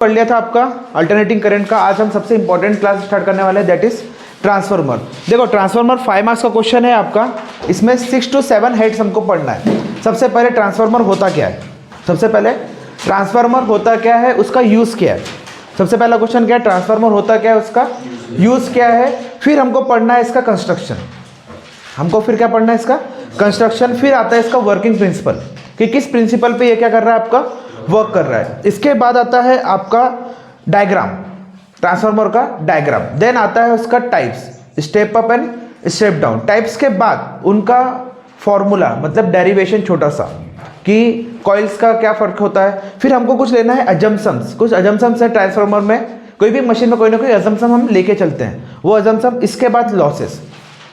पढ़ लिया था आपका अल्टरनेटिंग करंट का। आज हम सबसे इंपॉर्टेंट क्लास स्टार्ट करने वाले हैं, दैट इज ट्रांसफार्मर। देखो ट्रांसफार्मर 5 मार्क्स का क्वेश्चन है आपका, इसमें 6 to 7 हेड्स हमको पढ़ना है। सबसे पहले ट्रांसफार्मर होता क्या है, सबसे पहले ट्रांसफार्मर होता क्या है, उसका यूज़ क्या है। सबसे पहला क्वेश्चन क्या है, ट्रांसफार्मर होता क्या है, उसका यूज़ क्या है। फिर हमको पढ़ना है इसका कंस्ट्रक्शन, हमको फिर क्या पढ़ना है, इसका कंस्ट्रक्शन। फिर आता है इसका वर्किंग प्रिंसिपल, कि किस प्रिंसिपल पे ये क्या कर रहा है, आपका वर्क कर रहा है। इसके बाद आता है आपका डायग्राम, ट्रांसफार्मर का डायग्राम। देन आता है उसका types, step up and step down. Types के बाद उनका फॉर्मूला, मतलब डेरिवेशन छोटा सा, कि कॉइल्स का क्या फर्क होता है। फिर हमको कुछ लेना है अजम्पशंस, कुछ अजम्पशंस है ट्रांसफार्मर में, कोई भी मशीन में कोई ना कोई अजम्पशन हम लेके चलते हैं, वो अजम्पशन। इसके बाद लॉसेस,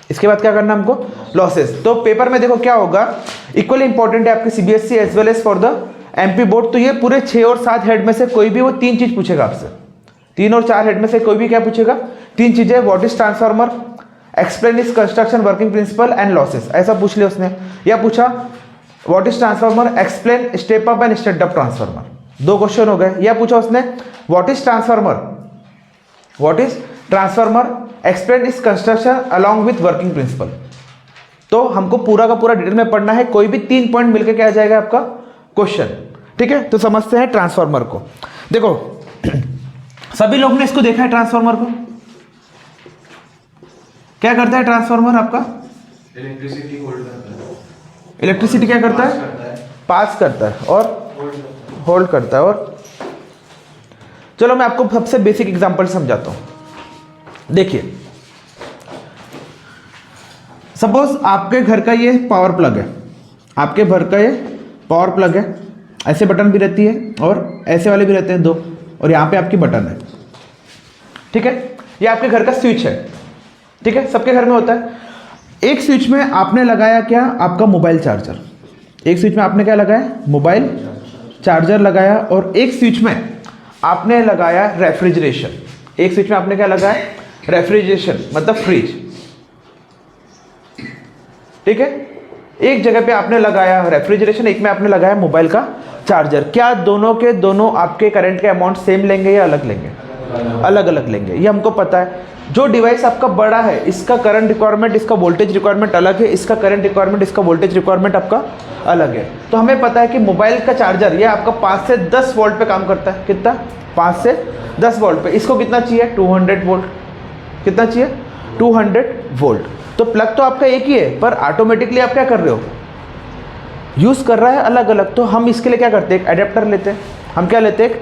इसके बाद क्या करना है हमको, लॉसेस। तो पेपर में देखो क्या होगा, इक्वली इंपॉर्टेंट है आपके CBSE as well as for the MP board. तो ये पूरे 6 और 7 हेड में से कोई भी वो 3 चीज पूछेगा आपसे, 3 और 4 हेड में से कोई भी क्या पूछेगा, 3 चीजें। What is transformer, explain is construction, working principle and losses, ऐसा पूछ लिया उसने। या पूछा what is transformer, explain step up and step down transformer, 2 question हो गए। या पूछा उसने what is transformer, what is transformer, explain is construction along with working principle. तो हमको पूरा का पूरा डिटेल में पढ़ना है, कोई भी 3 पॉइंट मिलकर क्या आ जाएगा आपका क्वेश्चन, ठीक है। तो समझते हैं ट्रांसफार्मर को। देखो सभी लोग ने इसको देखा है, ट्रांसफार्मर को क्या करता है ट्रांसफार्मर आपका, इलेक्ट्रिसिटी होल्ड करता है। इलेक्ट्रिसिटी क्या करता है, पास करता है और होल्ड करता है। और चलो मैं आपको सबसे बेसिक एग्जांपल समझाता हूं। देखिए सपोज आपके घर का ये पावर प्लग है, आपके घर का ये पावर प्लग है, ऐसे बटन भी रहती है और ऐसे वाले भी रहते हैं 2, और यहाँ पे आपकी बटन है, ठीक है। ये आपके घर का स्विच है, ठीक है, सबके घर में होता है। एक स्विच में आपने लगाया क्या, आपका मोबाइल चार्जर, एक स्विच में आपने क्या लगाया, मोबाइल चार्जर लगाया। और एक स्विच में आपने लगाया रेफ्रिजरेशन, एक स्विच में आपने क्या लगाया, रेफ्रिजरेशन मतलब फ्रिज, ठीक है। एक जगह पे आपने लगाया रेफ्रिजरेशन, एक में आपने लगाया मोबाइल का चार्जर। क्या दोनों के दोनों आपके करंट के अमाउंट सेम लेंगे या अलग लेंगे, अलग अलग लेंगे, ये हमको पता है। जो डिवाइस आपका बड़ा है, इसका करंट रिक्वायरमेंट, इसका वोल्टेज रिक्वायरमेंट अलग है, इसका करंट रिक्वायरमेंट, इसका वोल्टेज रिक्वायरमेंट आपका अलग है। तो हमें पता है कि मोबाइल का चार्जर ये आपका 5 से 10 वोल्ट पे काम करता है। कितना, 5 से 10 वोल्ट पे। इसको कितना चाहिए, 200 वोल्ट। कितना चाहिए, 200 वोल्ट। तो प्लग तो आपका एक ही है, पर ऑटोमेटिकली आप क्या कर रहे हो, यूज कर रहा है अलग अलग। तो हम इसके लिए क्या करते हैं, एक एडेप्टर लेते हैं। हम क्या लेते हैं,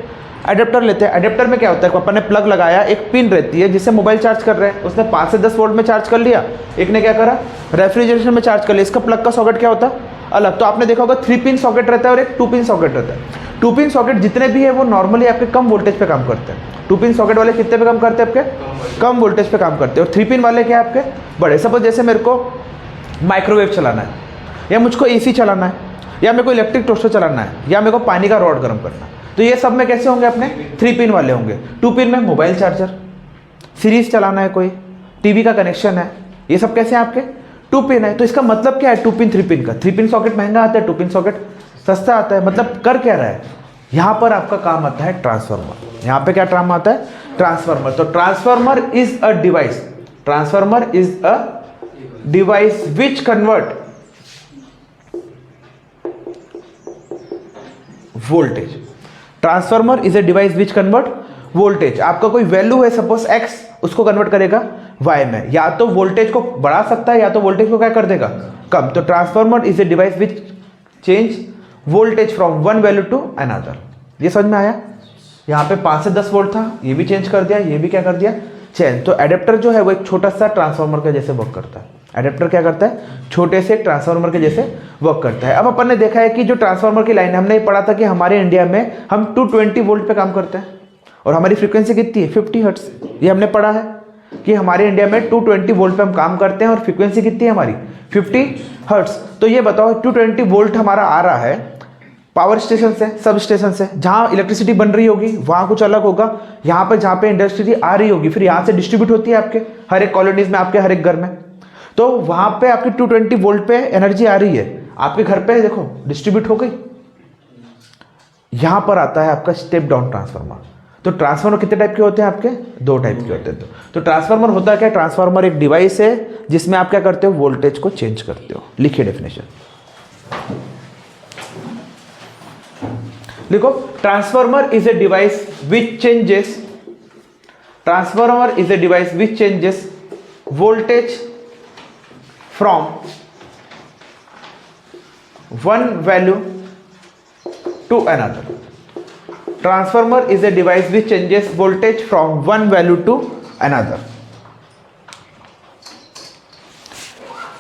एडेप्टर लेते हैं। एडेप्टर में क्या होता है, अपन ने प्लग लगाया, एक पिन रहती है जिससे मोबाइल चार्ज कर रहे हैं, उसने 5 से 10 वोल्ट में चार्ज कर लिया, एक ने क्या करा, रेफ्रिजरेशन में चार्ज कर लिया। इसका प्लग का सॉकेट क्या होता है, अलग। तो आपने देखा होगा 3 पिन सॉकेट रहता है और एक 2 पिन सॉकेट रहता है। 2 पिन सॉकेट जितने भी है वो नॉर्मली आपके कम वोल्टेज पे काम करते हैं। 2 पिन सॉकेट वाले कितने पे काम करते हैं, आपके कम वोल्टेज पे काम करते हैं। और 3 पिन वाले क्या है, आपके बड़े। सपोज जैसे मेरे को माइक्रोवेव चलाना है, या मुझको एसी चलाना है, या मेरे को इलेक्ट्रिक टोस्टर चलाना है, या मेरे को पानी का रॉड गर्म करना है, तो ये सब में कैसे होंगे, अपने 3 पिन वाले होंगे। 2 पिन में मोबाइल चार्जर, सीरीज चलाना है, कोई टीवी का कनेक्शन है, ये सब कैसे हैं आपके 2 पिन है। तो इसका मतलब क्या है, 2 पिन 3 पिन का। 3 पिन सॉकेट महंगा आता है, 2 पिन सॉकेट सस्ता आता है। मतलब कर क्या रहा है, यहाँ पर आपका काम आता है ट्रांसफार्मर। यहाँ पे क्या काम आता है, ट्रांसफार्मर। तो transformer is a device, transformer is a device which convert voltage. Transformer is a device which convert voltage. आपका कोई वैल्यू है सपोज x, उसको कन्वर्ट करेगा y में। या तो वोल्टेज को बढ़ा सकता है, या तो वोल्टेज को क्या कर देगा, कम। तो transformer is a device which change voltage from one value to another. ये समझ में आया। यहाँ पे 5 से 10 वोल्ट था, ये भी चेंज कर दिया, ये भी क्या कर दिया, चेंज। तो एडेप्टर जो है वो एक छोटा सा ट्रांसफार्मर के जैसे वर्क करता है। एडेप्टर क्या करता है, छोटे से ट्रांसफार्मर के जैसे वर्क करता है। अब अपन ने देखा है कि जो ट्रांसफार्मर की लाइन है, हमने पढ़ा था कि हमारे इंडिया में हम 220 वोल्ट पे काम करते हैं, और हमारी फ्रीक्वेंसी कितनी है, 50 हर्ट्ज। ये हमने पढ़ा है कि हमारे इंडिया में 220 वोल्ट पे हम काम करते हैं, और फ्रीक्वेंसी कितनी है हमारी, 50 हर्ट्ज। तो ये बताओ 220 वोल्ट हमारा आ रहा है पावर स्टेशन से, सब स्टेशन से, जहाँ इलेक्ट्रिसिटी बन रही होगी वहाँ कुछ अलग होगा। यहाँ पर जहाँ पे इंडस्ट्री आ रही होगी, फिर यहाँ से डिस्ट्रीब्यूट होती है आपके हर एक कॉलोनीज में, आपके हर एक घर में। तो वहाँ पे आपकी 220 वोल्ट पे एनर्जी आ रही है, आपके घर पे देखो डिस्ट्रीब्यूट हो गई। यहाँ पर आता है आपका स्टेप डाउन ट्रांसफार्मर। तो ट्रांसफार्मर कितने टाइप के होते हैं आपके? 2 टाइप के होते हैं। तो ट्रांसफार्मर होता क्या? ट्रांसफार्मर एक डिवाइस है जिसमें आप क्या करते हो? वोल्टेज को चेंज करते हो। लिखिए डेफिनेशन, लिखो transformer is a device which changes, transformer is a device which changes voltage from one value to another. Transformer is a device which changes voltage from one value to another.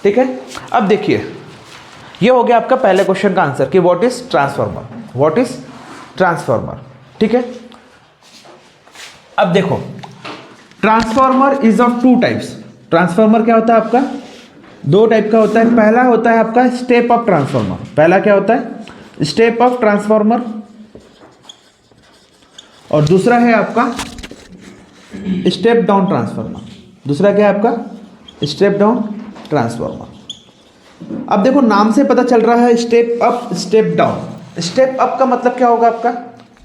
ठीक है, अब देखिए ये हो गया आपका पहले क्वेश्चन का आंसर कि what is transformer, what is transformer. ठीक है, अब देखो transformer is of 2 types. Transformer क्या होता है आपका? 2 टाइप का होता है। पहला होता है आपका स्टेप अप ट्रांसफार्मर। पहला क्या होता है? Step up transformer. और दूसरा है आपका स्टेप डाउन ट्रांसफार्मर। दूसरा क्या है आपका? Step down transformer. अब देखो नाम से पता चल रहा है step up step down. Step up का मतलब क्या होगा आपका?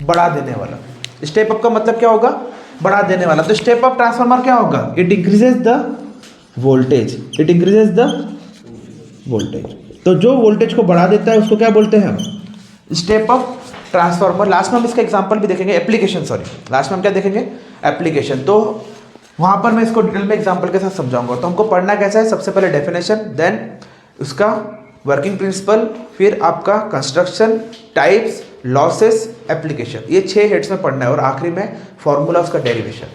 बढ़ा देने वाला। स्टेप अप का मतलब क्या होगा? बढ़ा देने वाला। तो स्टेप अप ट्रांसफार्मर क्या होगा? It increases the voltage, it increases the voltage. तो जो वोल्टेज को बढ़ा देता है उसको क्या बोलते हैं हम? Step up transformer. लास्ट में हम इसका एग्जांपल भी देखेंगे, एप्लीकेशन, सॉरी लास्ट में हम क्या देखेंगे? एप्लीकेशन। तो वहां पर मैं इसको डिटेल में एग्जांपल के साथ समझाऊंगा। तो हमको पढ़ना कैसा है? सबसे पहले डेफिनेशन, देन उसका वर्किंग प्रिंसिपल, फिर आपका कंस्ट्रक्शन, टाइप्स, लॉसेस, एप्लीकेशन। ये 6 हेड्स में पढ़ना है और आखिरी में फॉर्मूला उसका डेरिवेशन।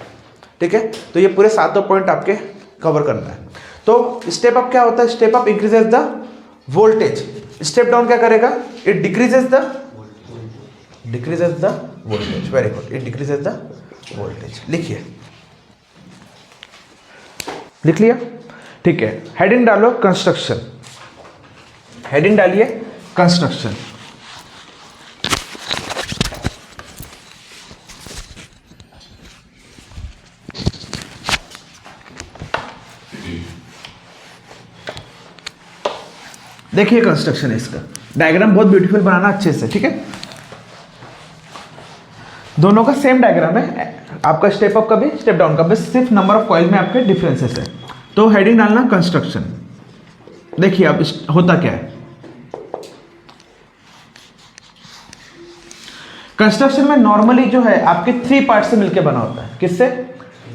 ठीक है, तो ये पूरे 7 पॉइंट आपके कवर करना है। तो स्टेप अप क्या होता है? Step up increases the voltage. Step down क्या करेगा? It decreases the voltage. Very good, it decreases the voltage. लिखिए, लिख लिया? ठीक है, हेडिंग डालो कंस्ट्रक्शन। हेडिंग डालिए कंस्ट्रक्शन। देखिए कंस्ट्रक्शन है इसका। डायग्राम बहुत ब्यूटीफुल बनाना अच्छे से। ठीक है, दोनों का सेम डायग्राम है, आपका स्टेप अप का भी स्टेप डाउन का भी, सिर्फ नंबर ऑफ कॉइल में आपके डिफरेंसेस है। तो हेडिंग डालना कंस्ट्रक्शन। देखिए अब होता क्या है, कंस्ट्रक्शन में नॉर्मली जो है आपके 3 पार्ट से मिलकर बना होता है। किससे?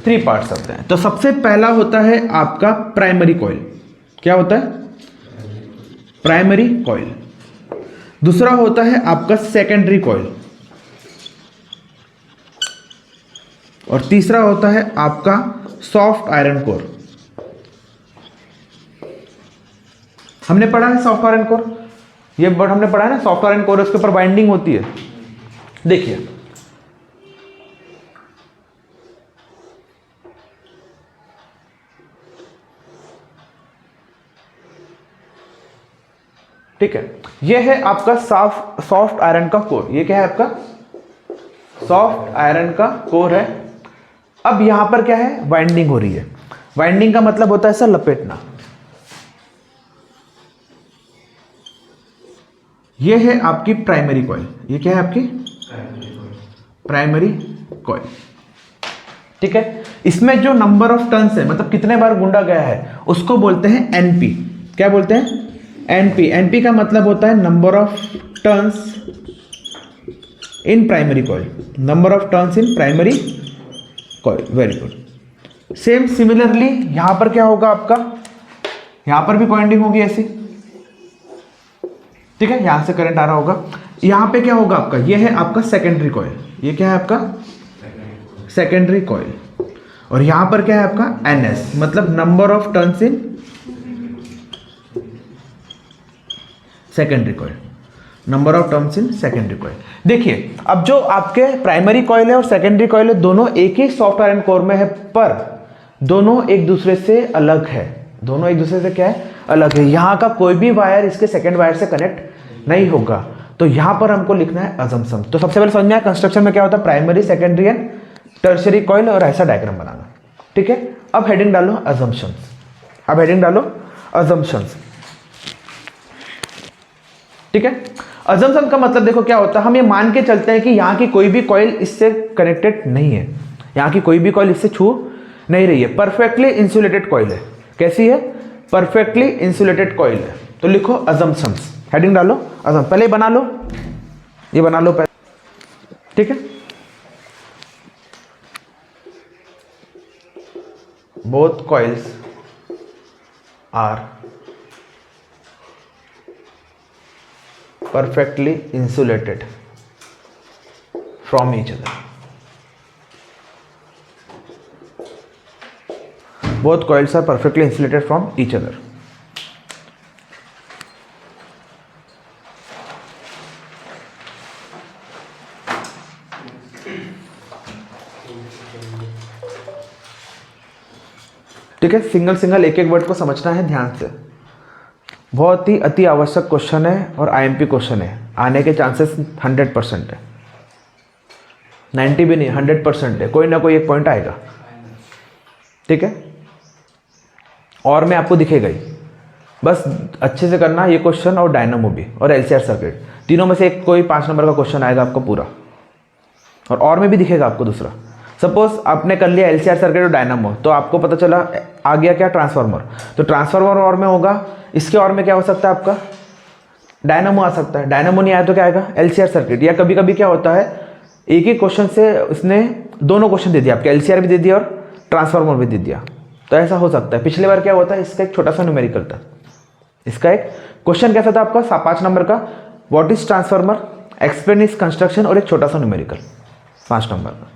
3 पार्ट्स होते हैं। तो सबसे पहला होता है आपका प्राइमरी कॉइल। क्या होता है? Primary coil. दूसरा होता है आपका सेकेंडरी कॉइल। और तीसरा होता है आपका सॉफ्ट आयरन कोर। हमने पढ़ा है सॉफ्ट आयरन कोर, ये वर्ड हमने पढ़ा है ना, सॉफ्ट आयरन कोर, उसके ऊपर बाइंडिंग होती है। देखिए ठीक है, ये है आपका सॉफ्ट आयरन का कोर। ये क्या है आपका? सॉफ्ट आयरन का कोर है। अब यहां पर क्या है? वाइंडिंग हो रही है। वाइंडिंग का मतलब होता है ऐसा लपेटना। ये है आपकी प्राइमरी कॉइल। ये क्या है आपकी? Primary coil. ठीक है, इसमें जो नंबर ऑफ टर्न्स है, मतलब कितने बार गुंडा गया है, उसको बोलते हैं एनपी। क्या बोलते हैं? एनपी। एनपी का मतलब होता है number of turns in primary coil. Number of turns in primary coil. Very good. Same similarly यहां पर क्या होगा आपका? यहां पर भी वाइंडिंग होगी ऐसी। ठीक है, यहां से करंट आ रहा होगा। यहां पे क्या होगा आपका? ये है आपका सेकेंडरी कॉइल। ये क्या है आपका? Secondary coil. और यहां पर क्या है आपका? एनएस, मतलब number of turns in secondary coil. Number of turns in secondary coil. देखिए अब जो आपके प्राइमरी कॉइल है और सेकेंडरी कॉइल है, दोनों एक ही सॉफ्ट आयरन कोर में है, पर दोनों एक दूसरे से अलग है। दोनों एक दूसरे से क्या है? अलग है। यहां का कोई भी वायर इसके सेकेंड वायर से कनेक्ट नहीं होगा। तो यहां पर हमको लिखना है अजम्पशन। तो सबसे पहले समझ में आया कंस्ट्रक्शन में क्या होता है? Primary, secondary and tertiary coil, और ऐसा डायग्राम बनाना। ठीक है, अब हेडिंग डालो अजम्पशंस। अब हेडिंग डालो अजम्पशंस। ठीक है, अजम्पशन का मतलब देखो क्या होता है, हम ये मान के चलते हैं कि यहाँ की कोई भी कॉइल इससे कनेक्टेड नहीं है, यहाँ की कोई भी कॉइल इससे छू नहीं रही है, परफेक्टली इंसुलेटेड कॉइल है। कैसी है? परफेक्टली इंसुलेटेड कॉइल है। तो लिखो अजम्पशंस, हेडिंग डालो अजम, पहले बना लो, ये बना लो पहले, ठीक है। Both coils are perfectly insulated from each other. Both coils are perfectly insulated from each other. ठीक है, सिंगल सिंगल एक एक वर्ड को समझना है ध्यान से। बहुत ही अति आवश्यक क्वेश्चन है और आईएमपी क्वेश्चन है, आने के चांसेस 100% है, 90 भी नहीं 100% है, कोई ना कोई एक पॉइंट आएगा, ठीक है। और मैं आपको दिखेगा ही, बस अच्छे से करना ये क्वेश्चन और डायनामो भी और एलसीआर सर्किट, तीनों में से एक कोई 5 नंबर का क्वेश्चन आएगा आपको पूरा, और में भी दिखेगा आपको दूसरा। सपोज आपने कर लिया एलसीआर सर्किट और डायनामो, तो आपको पता चला आ गया क्या? ट्रांसफार्मर। तो ट्रांसफार्मर और में होगा, इसके और में क्या हो सकता है आपका? डायनामो आ सकता है। डायनामो नहीं आया तो क्या आएगा? LCR circuit. या कभी कभी क्या होता है, एक ही क्वेश्चन से उसने दोनों क्वेश्चन दे दिया आपके, एलसीआर भी दे दिया और ट्रांसफार्मर भी दे दिया, तो ऐसा हो सकता है। पिछले बार क्या होता है, इसका एक छोटा सा न्यूमेरिकल था, इसका एक क्वेश्चन कैसा था आपका 5 नंबर का, what is transformer, explain is construction, और एक छोटा सा न्यूमेरिकल 5 नंबर का,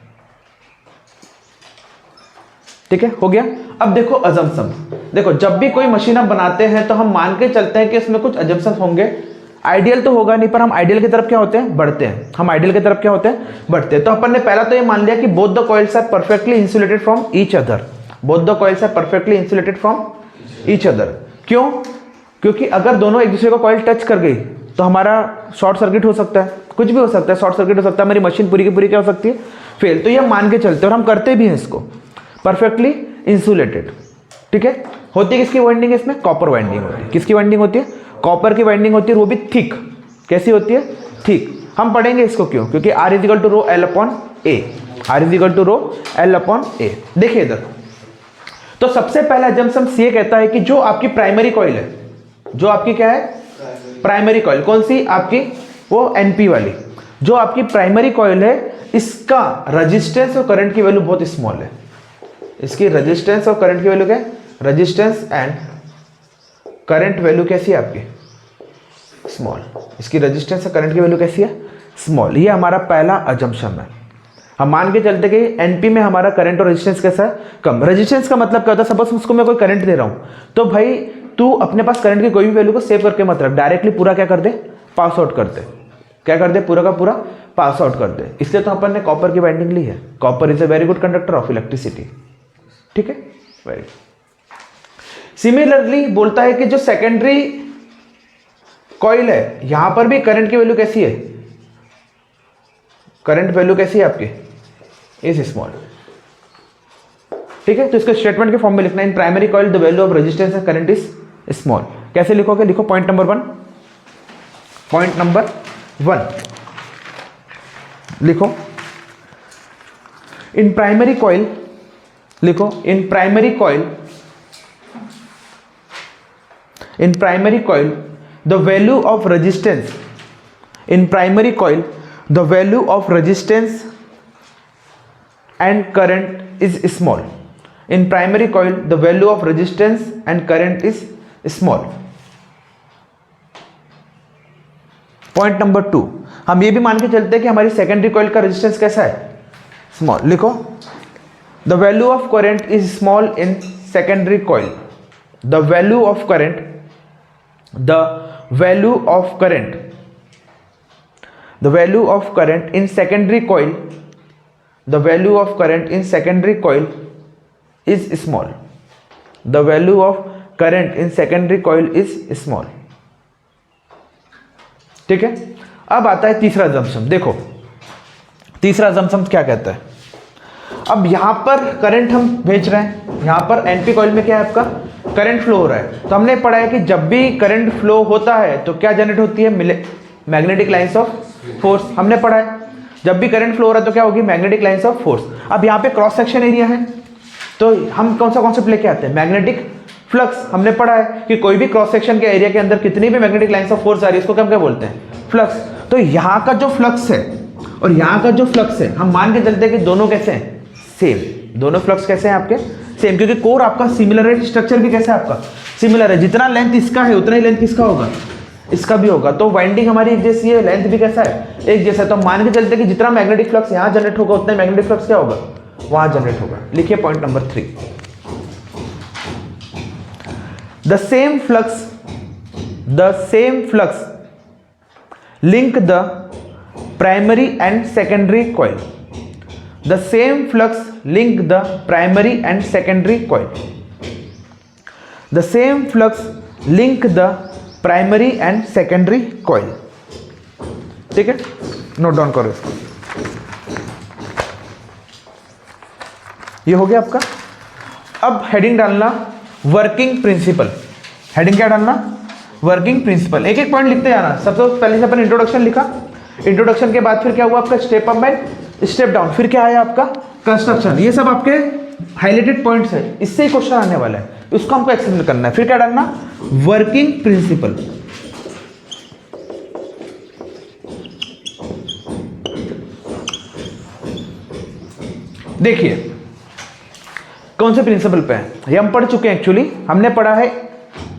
ठीक है, हो गया। अब देखो अजम्पशन, देखो जब भी कोई मशीन आप बनाते हैं तो हम मान के चलते हैं कि इसमें कुछ अजम्पशन होंगे। आइडियल तो होगा नहीं, पर हम आइडियल की तरफ क्या होते हैं? बढ़ते हैं। हम आइडियल की तरफ क्या होते हैं? बढ़ते हैं। तो अपन ने पहला तो ये मान लिया कि both the coils are perfectly insulated from each other, both the coils are perfectly insulated from each other. क्यों? क्योंकि अगर दोनों एक दूसरे को कॉइल टच कर गई तो हमारा शॉर्ट सर्किट हो सकता है, कुछ भी हो सकता है, शॉर्ट सर्किट हो सकता है, हमारी मशीन पूरी की पूरी क्या हो सकती है? फेल। तो ये मान के चलते हैं और हम करते भी हैं इसको, परफेक्टली इंसुलेटेड, ठीक है। होती है किसकी वाइंडिंग है इसमें? कॉपर वाइंडिंग होती है। किसकी वाइंडिंग होती है? कॉपर की वाइंडिंग होती है, वो भी थिक। कैसी होती है? थिक। हम पढ़ेंगे इसको क्यों? क्योंकि R equal to rho L upon A, R equal to rho L upon A। देखिए इधर, तो सबसे पहला अजम्पशन ये कहता है कि जो आपकी प्राइमरी कॉइल है, जो आपकी क्या है? Primary coil. कौन सी आपकी? वो NP वाली। जो आपकी प्राइमरी कॉइल है, इसका रजिस्टेंस और करंट की वैल्यू बहुत स्मॉल है। इसकी रेजिस्टेंस और करंट की वैल्यू क्या है? रेजिस्टेंस एंड करंट वैल्यू कैसी है आपकी? स्मॉल। इसकी रेजिस्टेंस और करंट की वैल्यू कैसी है? स्मॉल। ये हमारा पहला अजम्पशन है। हम मान के चलते कि एनपी में हमारा करंट और रेजिस्टेंस कैसा है? कम। रेजिस्टेंस का मतलब क्या होता है? सपोज उसको मैं कोई करंट दे रहा हूं, तो भाई तू अपने पास करंट की कोई भी वैल्यू को सेव करके मत रख, डायरेक्टली पूरा क्या कर दे? पास आउट कर दे। क्या कर दे? पूरा का पूरा पास आउट कर दे। इसलिए तो अपन ने कॉपर की बाइंडिंग ली है। Copper is a very good conductor of electricity, ठीक है, वेरी। सिमिलरली बोलता है कि जो सेकेंडरी कॉइल है, यहां पर भी करंट की वैल्यू कैसी है? करंट वैल्यू कैसी है आपकी? इज स्मॉल, ठीक है। तो इसको स्टेटमेंट के फॉर्म में लिखना है, इन primary coil the value of resistance and current is small. कैसे लिखोगे? लिखो पॉइंट नंबर 1, पॉइंट नंबर 1 लिखो, इन प्राइमरी कॉइल, लिखो इन primary coil, in primary coil the value of resistance, in primary coil the value of resistance and current is small. In primary coil the value of resistance and current is small. Point number 2, हम ये भी मान के चलते हैं कि हमारी secondary coil का रेजिस्टेंस कैसा है? स्मॉल। लिखो the value of current is small in secondary coil, the value of current, the value of current, the value of current in secondary coil, the value of current in secondary coil is small, the value of current in secondary coil is small, ठीक है। अब आता है तीसरा assumption। देखो तीसरा assumption क्या कहता है? अब यहां पर करंट हम भेज रहे हैं, यहां पर एनपी कॉइल में क्या है आपका? करंट फ्लो हो रहा है। तो हमने पढ़ा है कि जब भी करंट फ्लो होता है तो क्या जनरेट होती है? मैग्नेटिक लाइंस ऑफ फोर्स हमने पढ़ा है। जब भी करंट फ्लो हो रहा है तो क्या होगी, मैग्नेटिक लाइंस ऑफ फोर्स। अब यहाँ पे क्रॉस सेक्शन एरिया है तो हम कौन सा कॉन्सेप्ट लेके आते हैं, मैग्नेटिक फ्लक्स। हमने पढ़ा है कि कोई भी क्रॉस सेक्शन के एरिया के अंदर कितनी भी मैग्नेटिक लाइंस ऑफ फोर्स आ रही है इसको क्या बोलते हैं, फ्लक्स। तो यहाँ का जो फ्लक्स है और यहाँ का जो फ्लक्स है हम मान के चलते हैं कि दोनों कैसे हैं, सेम। दोनों फ्लक्स कैसे हैं आपके, सेम, क्योंकि कोर आपका सिमिलर है, स्ट्रक्चर भी कैसा है आपका, सिमिलर है। जितना लेंथ इसका है उतना ही लेंथ किसका होगा, इसका भी होगा। तो वाइंडिंग हमारी एक जैसी है, लेंथ भी कैसा है, एक जैसा है। तो मान के चलते कि जितना मैग्नेटिक फ्लक्स यहाँ जनरेट होगा उतना मैग्नेटिक फ्लक्स क्या होगा, वहां जनरेट होगा। लिखिए point number 3, the same flux link the primary and secondary coil. The same flux link the primary and secondary coil. The same flux link the primary and secondary coil. ठीक है, note down करो इसको। ये हो गया आपका। अब heading डालना वर्किंग प्रिंसिपल। हेडिंग क्या डालना, वर्किंग प्रिंसिपल। एक एक पॉइंट लिखते जाना। सबसे पहले से अपन इंट्रोडक्शन लिखा, इंट्रोडक्शन के बाद फिर क्या हुआ आपका, step up and step down, फिर क्या आया आपका, कंस्ट्रक्शन। ये सब आपके हाईलाइटेड पॉइंट्स है, इससे ही क्वेश्चन आने वाला है, उसको हमको एक्सप्लेन करना है। फिर क्या डालना, वर्किंग प्रिंसिपल। देखिए कौन से प्रिंसिपल पे है ये हम पढ़ चुके हैं। एक्चुअली हमने पढ़ा है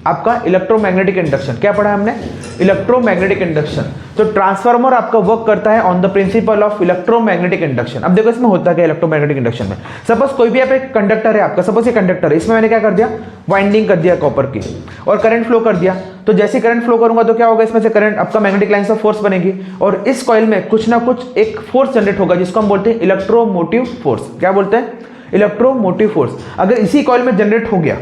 आपका इलेक्ट्रोमैग्नेटिक इंडक्शन। क्या पढ़ा है हमने, इलेक्ट्रोमैग्नेटिक इंडक्शन। तो ट्रांसफार्मर आपका वर्क करता है on the principle of electromagnetic induction. अब देखो इसमें होता है क्या इलेक्ट्रोमैग्नेटिक इंडक्शन में, सपोज कोई भी आप एक कंडक्टर है आपका, सपोज ये कंडक्टर है, इसमें मैंने क्या कर दिया, वाइंडिंग कर दिया कॉपर की और करंट फ्लो कर दिया। तो जैसे करंट फ्लो करूंगा तो क्या होगा, इसमें से करंट आपका मैग्नेटिक लाइंस ऑफ फोर्स बनेगी और इस कॉइल में कुछ ना कुछ एक फोर्स जनरेट होगा जिसको हम बोलते हैं इलेक्ट्रोमोटिव फोर्स। क्या बोलते हैं, इलेक्ट्रोमोटिव फोर्स। अगर इसी कॉइल में जनरेट हो गया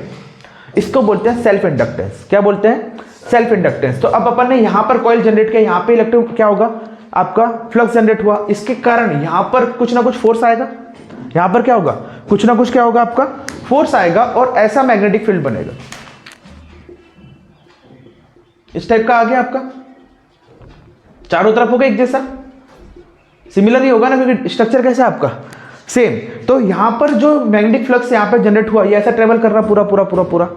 इसको बोलते हैं सेल्फ इंडक्टेंस। क्या बोलते हैं, सेल्फ इंडक्टेंस। तो अब अपन ने यहां पर कॉइल जनरेट किया, यहां पे इलेक्ट्रो क्या होगा आपका फ्लक्स जनरेट हुआ, इसके कारण यहां पर कुछ ना कुछ फोर्स आएगा, यहां पर क्या होगा, कुछ ना कुछ क्या होगा आपका फोर्स आएगा और ऐसा मैग्नेटिक फील्ड बनेगा। इस टाइप का आ गया आपका, चारों तरफ होगा एक जैसा, सिमिलर ही होगा ना, क्योंकि स्ट्रक्चर कैसा है आपका, सेम। तो यहां पर जो मैग्नेटिक फ्लक्स यहां पर जनरेट हुआ ये ऐसा ट्रेवल कर रहा पूरा पूरा पूरा पूरा,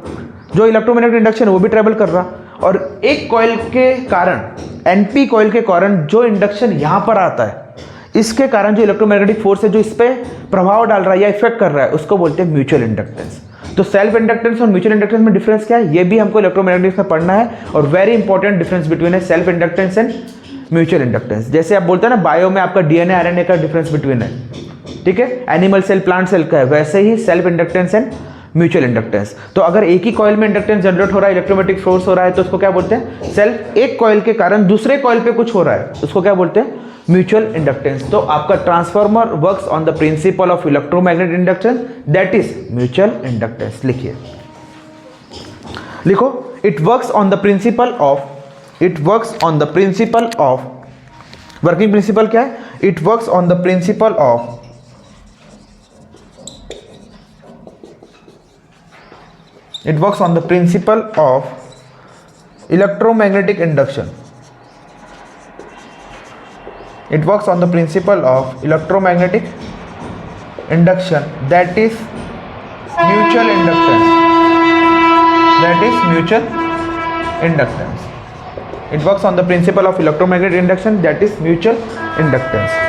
जो इलेक्ट्रोमैग्नेटिक इंडक्शन है वो भी ट्रेवल कर रहा, और एक कॉइल के कारण, एनपी कॉइल के कारण जो इंडक्शन यहां पर आता है, इसके कारण जो इलेक्ट्रोमैग्नेटिक फोर्स है जो इस पे प्रभाव डाल रहा है या इफेक्ट कर रहा है उसको बोलते हैं म्यूचुअल इंडक्टेंस। तो सेल्फ इंडक्टेंस और म्यूचुअल इंडक्टेंस में डिफरेंस क्या है, ये भी हमको इलेक्ट्रोमैग्नेटिक्स में पढ़ना है। और वेरी इंपॉर्टेंट डिफरेंस बिटवीन है self inductance and mutual inductance. जैसे आप बोलते हैं ना बायो में आपका डीएनए आरएनए का डिफरेंस बिटवीन है, ठीक है, एनिमल सेल प्लांट सेल का है, वैसे ही self inductance and mutual inductance. तो अगर एक ही कॉइल में इंडक्टेंस जनरेट हो रहा है, इलेक्ट्रोमैग्नेटिक फोर्स हो रहा है, तो उसको क्या बोलते हैं, सेल्फ। एक कॉइल के कारण दूसरे कॉइल पे कुछ हो रहा है उसको क्या बोलते हैं, म्यूचुअल इंडक्टेंस। तो आपका transformer works on the principle of electromagnetic induction, that is mutual inductance. लिखिए, लिखो, it works on the principle of, it works on the principle of, working principle क्या है, it works on the principle of, it works on the principle of electromagnetic induction. It works on the principle of electromagnetic induction, that is mutual inductance, that is mutual inductance. It works on the principle of electromagnetic induction, that is mutual inductance.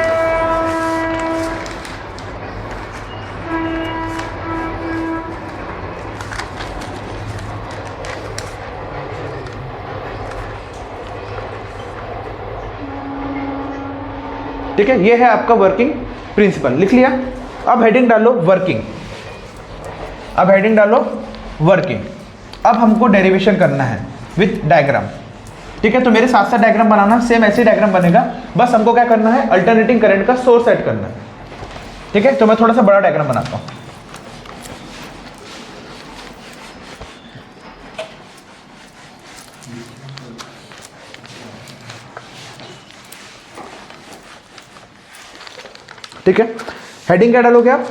ठीक है, ये है आपका working principle, लिख लिया। अब heading डालो working, अब हेडिंग डालो वर्किंग। अब हमको डेरिवेशन करना है विथ डायग्राम, ठीक है। तो मेरे साथ साथ डायग्राम बनाना, सेम ऐसे डायग्राम बनेगा, बस हमको क्या करना है, अल्टरनेटिंग करंट का सोर्स ऐड करना है, ठीक है। तो मैं थोड़ा सा बड़ा डायग्राम बनाता हूं। ठीक है, हेडिंग क्या डालोगे आप,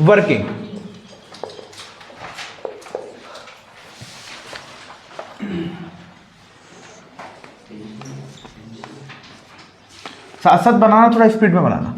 वर्किंग। साथ साथ बनाना, थोड़ा स्पीड में बनाना।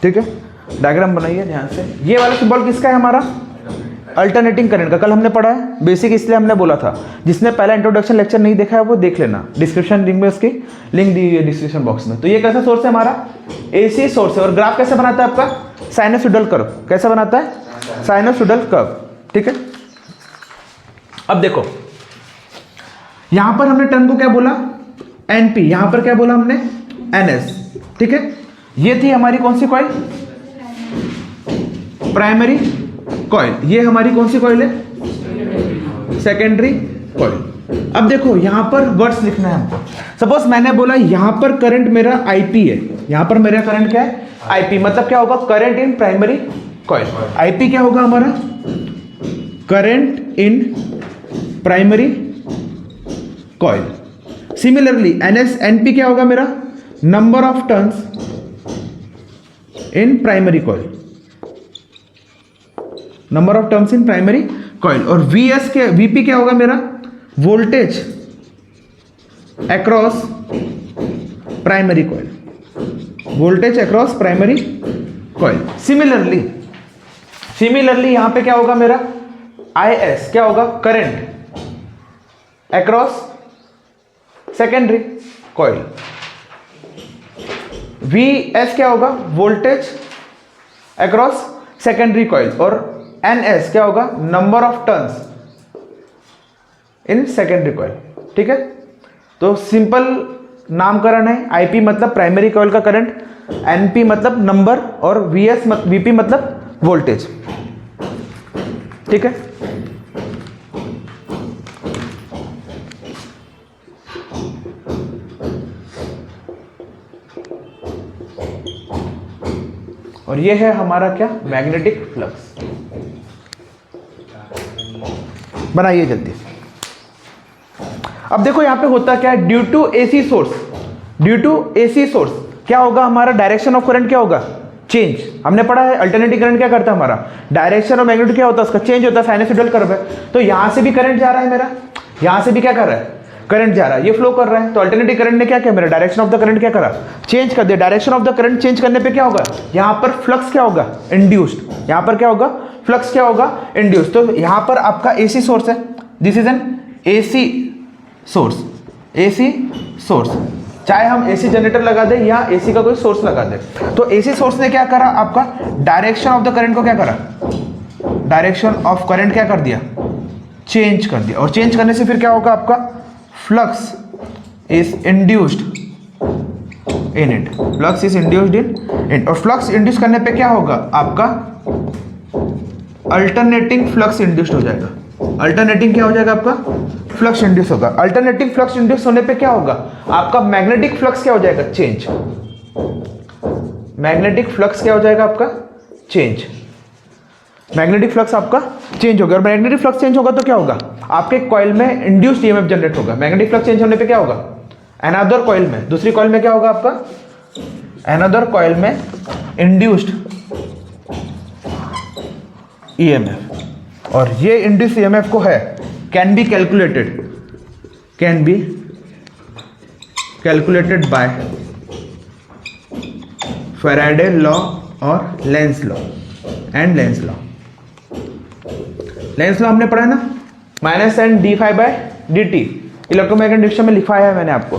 ठीक है, डायग्राम बनाइए ध्यान से। ये वाला सिंबल किसका है हमारा? अल्टरनेटिंग करंट का। कल हमने पढ़ा है, बेसिक इसलिए हमने बोला था। जिसने पहला इंट्रोडक्शन लेक्चर नहीं देखा है वो देख लेना, डिस्क्रिप्शन लिंक में उसकी लिंक दी हुई है डिस्क्रिप्शन बॉक्स में। तो ये कैसा सोर्स है हमारा? एसी सोर्स है। और ग्राफ कैसे बनाता है आपका? Sinusoidal curve. कैसा बनाता है? Sinusoidal curve. ठीक है, अब देखो यहां पर हमने टर्म को क्या बोला? एनपी। यहां पर क्या बोला हमने? एनएस। ठीक है, ये थी हमारी कौन सी कॉइल? Primary coil. ये हमारी कौन सी कॉइल है? Secondary coil. अब देखो यहां पर वर्ड्स लिखना है हमको। सपोज मैंने बोला यहां पर करंट मेरा आईपी है, यहां पर मेरा करंट क्या है? आईपी। मतलब क्या होगा? Current in primary coil. IP क्या होगा हमारा? Current in primary coil. Similarly NS NP क्या होगा मेरा? Number of turns in primary coil. Number of terms in primary coil. और वीएस के वीपी क्या होगा मेरा? Voltage across primary coil. Voltage across primary coil. Similarly यहां पे क्या होगा मेरा? आईएस क्या होगा? Current across secondary coil. VS क्या होगा? Voltage across secondary coil. और एनएस क्या होगा? Number of turns in secondary coil. ठीक है, तो सिंपल नामकरण है। आईपी मतलब प्राइमरी कॉइल का करंट, एनपी मतलब नंबर, और वीपी मतलब वोल्टेज। ठीक है, और ये है हमारा क्या? Magnetic flux. बनाइए जल्दी। अब देखो यहां पे होता क्या है? ड्यू टू एसी सोर्स क्या होगा हमारा? डायरेक्शन ऑफ करंट क्या होगा? चेंज। हमने पढ़ा है अल्टरनेटिंग करंट क्या करता है हमारा? डायरेक्शन ऑफ मैग्नेटिक क्या होता है? उसका चेंज होता है। साइनोसॉइडल कर्व है, तो यहां से भी करंट जा रहा है मेरा, यहां से भी क्या कर रहा है? करंट जा रहा है, ये फ्लो कर रहा है। तो अल्टरनेटिंग करंट ने क्या किया? मेरा डायरेक्शन ऑफ द करंट क्या करा? चेंज कर दिया। Direction of the current change करने पे क्या होगा? यहां पर फ्लक्स क्या होगा? इंड्यूस्ड। यहां पर क्या होगा? फ्लक्स क्या होगा? इंड्यूस्ड। तो यहां पर आपका एसी सोर्स है, this is an AC source. AC source, चाहे हम एसी जनरेटर लगा दें या एसी का कोई सोर्स लगा दें। तो एसी सोर्स ने क्या करा? आपका डायरेक्शन ऑफ द करंट को क्या करा? डायरेक्शन ऑफ करंट क्या कर दिया? चेंज कर दिया। और चेंज करने से फिर क्या होगा? आपका flux is induced in it. Flux is induced in it. और फ्लक्स इंड्यूस करने पे क्या होगा? आपका अल्टरनेटिंग फ्लक्स इंड्यूस्ड हो जाएगा। अल्टरनेटिंग क्या हो जाएगा? आपका फ्लक्स इंड्यूस होगा। अल्टरनेटिंग फ्लक्स इंड्यूस होने पे क्या होगा? आपका मैग्नेटिक फ्लक्स क्या हो जाएगा? चेंज। मैग्नेटिक फ्लक्स क्या हो जाएगा? आपका चेंज। मैग्नेटिक फ्लक्स आपका चेंज होगा। और मैग्नेटिक फ्लक्स चेंज होगा तो क्या होगा? आपके कॉइल में इंड्यूस्ड ईएमएफ जनरेट होगा। मैग्नेटिक फ्लक्स चेंज होने पे क्या होगा? अनदर कॉइल में, दूसरी कॉइल में क्या होगा? आपका अनदर कॉइल में इंड्यूस्ड ईएमएफ। और ये इंड्यूस्ड ईएमएफ को है can be calculated by Faraday law और Lenz law and Lenz law. Lenz law हमने पढ़ा है ना? Minus N D phi by D T. Electromagnetic induction में लिखा है मैंने आपको,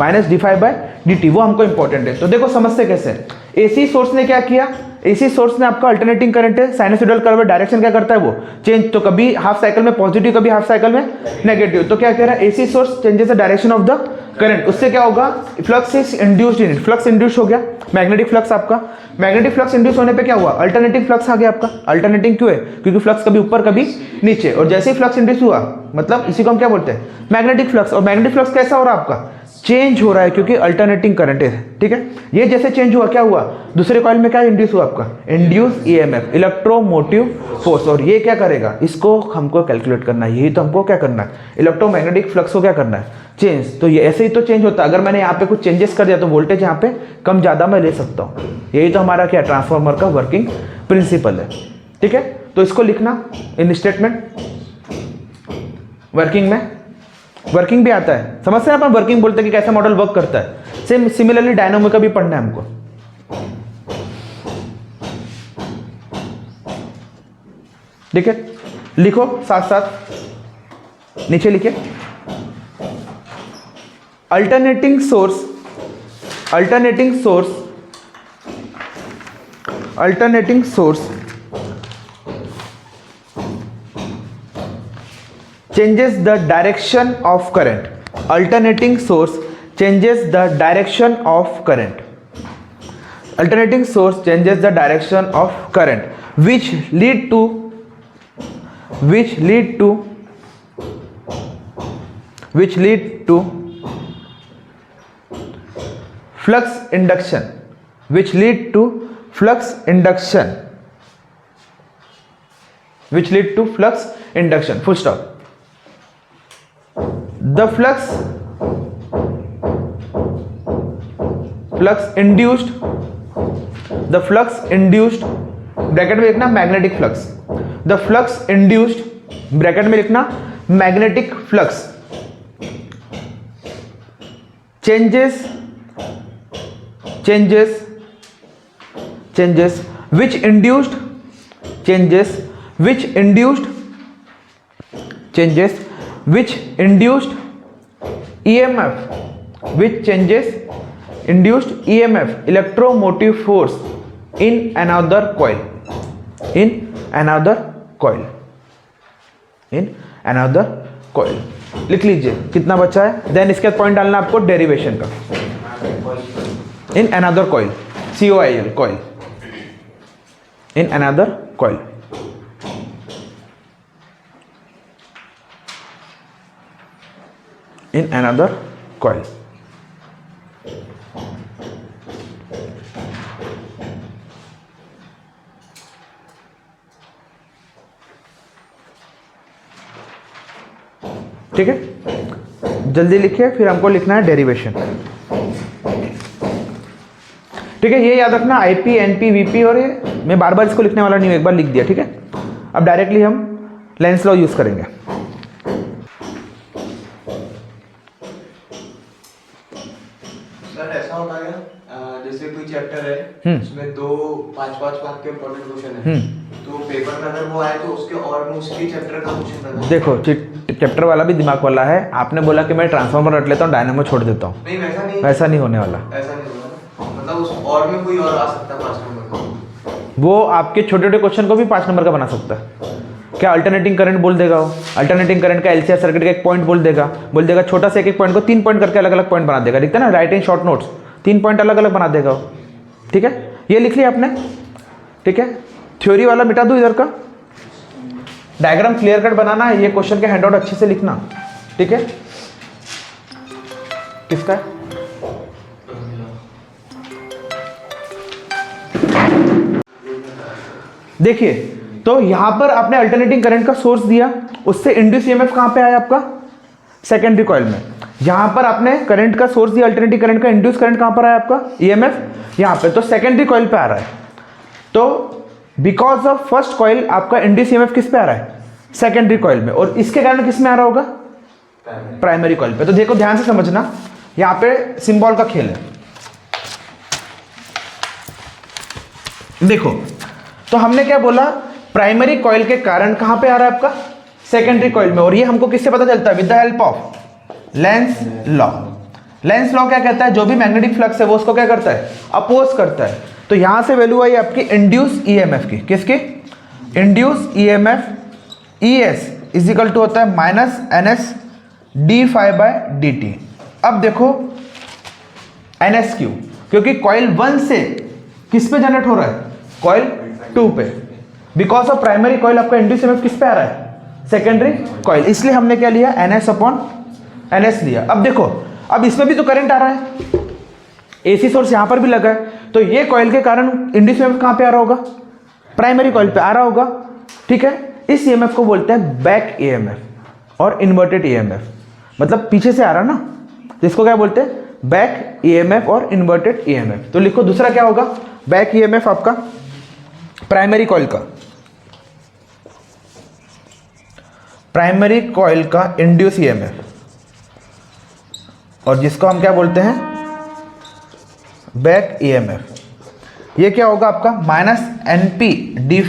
minus D phi by D T, वो हमको इंपॉर्टेंट है। तो देखो समझते कैसे। एसी सोर्स ने क्या किया? एसी सोर्स ने आपका अल्टरनेटिंग करंट है, साइनोसॉइडल कर्व, डायरेक्शन क्या करता है? वो चेंज। तो कभी हाफ साइकिल में पॉजिटिव, कभी हाफ साइकिल में नेगेटिव। तो क्या कह रहा है? AC source changes the direction of the current. उससे क्या होगा? Flux is induced in it. Flux induce हो गया। मैग्नेटिक फ्लक्स आपका, मैग्नेटिक फ्लक्स इंड्यूस होने पे क्या हुआ? अल्टरनेटिंग फ्लक्स आ गया आपका। अल्टरनेटिंग क्यों है? क्योंकि फ्लक्स कभी ऊपर कभी नीचे। और जैसे ही फ्लक्स इंड्यूस हुआ मतलब इसी को हम क्या बोलते हैं? Magnetic flux. और मैग्नेटिक फ्लक्स कैसा हो रहा है आपका? चेंज हो रहा है क्योंकि अल्टरनेटिंग करंट है, ठीक है। ये जैसे चेंज हुआ क्या हुआ, दूसरे कॉइल में क्या इंड्यूस हुआ आपका, इंड्यूस ईएमएफ, इलेक्ट्रोमोटिव फोर्स। और ये क्या करेगा, इसको हमको कैलकुलेट करना है, यही तो हमको क्या करना है, इलेक्ट्रोमैग्नेटिक फ्लक्स को क्या करना है, चेंज। तो ये ऐसे ही तो चेंज होता है, अगर मैंने यहाँ पे कुछ चेंजेस कर दिया तो वोल्टेज यहाँ पे कम ज़्यादा मैं ले सकता हूँ। यही तो हमारा क्या ट्रांसफार्मर का वर्किंग प्रिंसिपल है, ठीक है। तो इसको लिखना इन स्टेटमेंट, वर्किंग में, वर्किंग भी आता है, समझते हैं अपन वर्किंग बोलते हैं कि कैसा मॉडल वर्क करता है। सेम सिमिलरली डायनामो का भी पढ़ना है हमको। ठीक है, लिखो साथ साथ नीचे लिखे, alternating source, alternating source, alternating source changes the direction of current. Alternating source changes the direction of current. Alternating source changes the direction of current, which lead to flux induction, which lead to flux induction, which lead to flux induction. Full stop. The flux induced, the flux induced, bracket में लिखना magnetic flux, the flux induced, bracket में लिखना magnetic flux, changes which induced EMF, which changes induced EMF, electromotive force in another coil, in another coil. लिख लीजिए कितना बचा है, then इसके बाद पॉइंट डालना आपको डेरिवेशन का, in another coil, COIL, coil, in another coil. In another coil. ठीक है, जल्दी लिखिए, फिर हमको लिखना है डेरिवेशन। ठीक है, ये याद रखना, आईपी, एनपी, वीपी, और ये मैं बार बार इसको लिखने वाला नहीं हूँ, एक बार लिख दिया, ठीक है। अब डायरेक्टली हम लेंस लॉ यूज करेंगे। ऐसा होता है जैसे कोई चैप्टर है उसमें 2 5 मार्क के इंपॉर्टेंट क्वेश्चन है, तो पेपर में अगर वो आए तो उसके और में उसकी चैप्टर का क्वेश्चन रहता है। देखो चैप्टर वाला भी दिमाग वाला है, आपने बोला कि मैं ट्रांसफार्मर रट लेता हूँ, डायनामो छोड़ देता हूँ, नहीं वैसा नहीं होने वाला, ऐसा नहीं होगा, मतलब उस और में कोई और आ सकता है 5 नंबर का, वो आपके छोटे छोटे क्वेश्चन को भी 5 नंबर का बना सकता है। क्या अल्टरनेटिंग करंट बोल देगा वो, अल्टरनेटिंग करंट का एलसीआर सर्किट का एक पॉइंट बोल देगा छोटा सा एक पॉइंट को 3 पॉइंट करके अलग अलग पॉइंट बना देगा, दिखता है ना, right in short notes, 3 point अलग अलग बना देगा वो, ठीक है। ये लिख लिया आपने, ठीक है। थ्योरी वाला मिटा दो इधर का, डायग्राम क्लियर कट बनाना है, ये क्वेश्चन के हैंडआउट अच्छे से लिखना, ठीक है। किसका है? देखिए, तो यहां पर आपने अल्टरनेटिंग करंट का सोर्स दिया, उससे इंड्यूस ईएमएफ कहां पे आया आपका, सेकेंडरी कॉइल में। यहां पर आपने करंट का सोर्स दिया, अल्टरनेटिंग करंट का, इंड्यूस करंट कहां पर आया आपका, ईएमएफ यहां पे, तो सेकेंडरी कॉइल पे आ रहा है। तो बिकॉज ऑफ फर्स्ट कॉइल आपका इंड्यूस ईएमएफ किस पे आ रहा है, सेकेंडरी कॉइल में, और इसके कारण किस में आ रहा होगा, प्राइमरी कॉइल पे। तो देखो ध्यान से समझना, यहां पे सिंबल का खेल है। देखो, तो हमने क्या बोला, प्राइमरी कॉइल के कारण कहां पे आ रहा है आपका, सेकेंडरी कॉइल में, और ये हमको किससे पता चलता है, with the help of lens law. Lenz law क्या कहता है, जो भी मैग्नेटिक फ्लक्स है वो उसको क्या करता है, अपोज करता है। तो यहां से वैल्यू आई आपकी इंड्यूस ईएमएफ की, किसकी, induce EMF ES is equal to होता है माइनस NS d∅dt। अब देखो NS क्यों, क्योंकि कॉइल 1 से किस पे जनरेट हो रहा है, कॉइल 2 पे, बिकॉज ऑफ प्राइमरी कॉइल आपका इंड्यूस ईएमएफ किस पे आ रहा है, सेकेंडरी कॉइल, इसलिए हमने क्या लिया, NS अपॉन NS लिया। अब देखो अब इसमें भी तो करंट आ रहा है, एसी सोर्स यहाँ पर भी लगा है, तो ये कॉइल के कारण इंड्यूस ईएमएफ कहाँ पे आ रहा होगा, प्राइमरी कॉइल पे आ रहा होगा, ठीक है। इस ईएमएफ को बोलते हैं बैक ईएमएफ और इन्वर्टेड ईएमएफ, मतलब पीछे से आ रहा ना, तो इसको क्या बोलते हैं, बैक ईएमएफ और इन्वर्टेड ईएमएफ। तो लिखो दूसरा क्या होगा, बैक ईएमएफ आपका प्राइमरी कॉइल का, प्राइमरी कॉइल का इंड्यूस ईएमएफ, और जिसको हम क्या बोलते हैं, बैक ईएमएफ। ये क्या होगा आपका -NP/dt,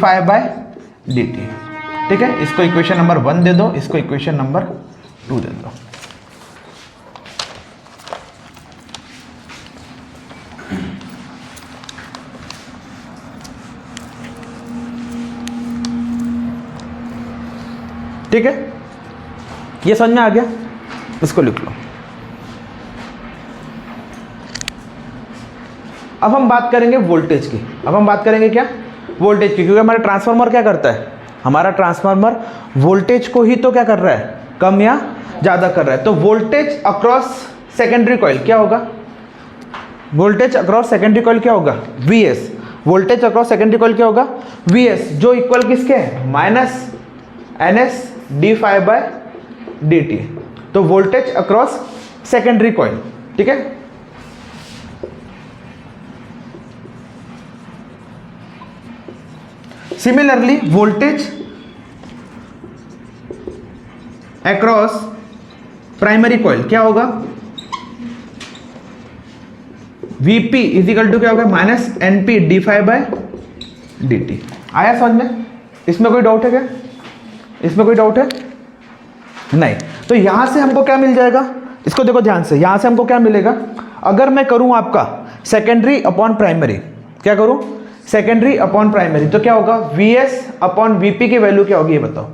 ठीक है। इसको इक्वेशन नंबर 1 दे दो, इसको इक्वेशन नंबर 2 दे दो। ठीक है, ये समझ में आ गया, इसको लिख लो। अब हम बात करेंगे वोल्टेज की, अब हम बात करेंगे क्या, वोल्टेज की, क्योंकि हमारा ट्रांसफार्मर क्या करता है, हमारा ट्रांसफार्मर वोल्टेज को ही तो क्या कर रहा है, कम या ज़्यादा कर रहा है। तो वोल्टेज अक्रॉस सेकेंडरी कॉइल क्या होगा, वोल्टेज अक्रॉस सेकेंडरी कॉइल क्या होगा, Vs, voltage across secondary coil क्या होगा, Vs, जो इक्वल किसके है, -NS/dt। तो वोल्टेज अक्रॉस सेकेंडरी कॉइल, ठीक है। Similarly voltage across primary coil क्या होगा, Vp इजिकल टू क्या होगा, -NP/dt। आया समझ में, इसमें कोई डाउट है क्या, इसमें कोई डाउट है नहीं। तो यहां से हमको क्या मिल जाएगा, इसको देखो ध्यान से, यहां से हमको क्या मिलेगा, अगर मैं करूं आपका सेकेंडरी अपॉन प्राइमरी, क्या करूं, सेकेंडरी अपॉन प्राइमरी, तो क्या होगा, Vs अपॉन Vp की वैल्यू क्या होगी, ये बताओ,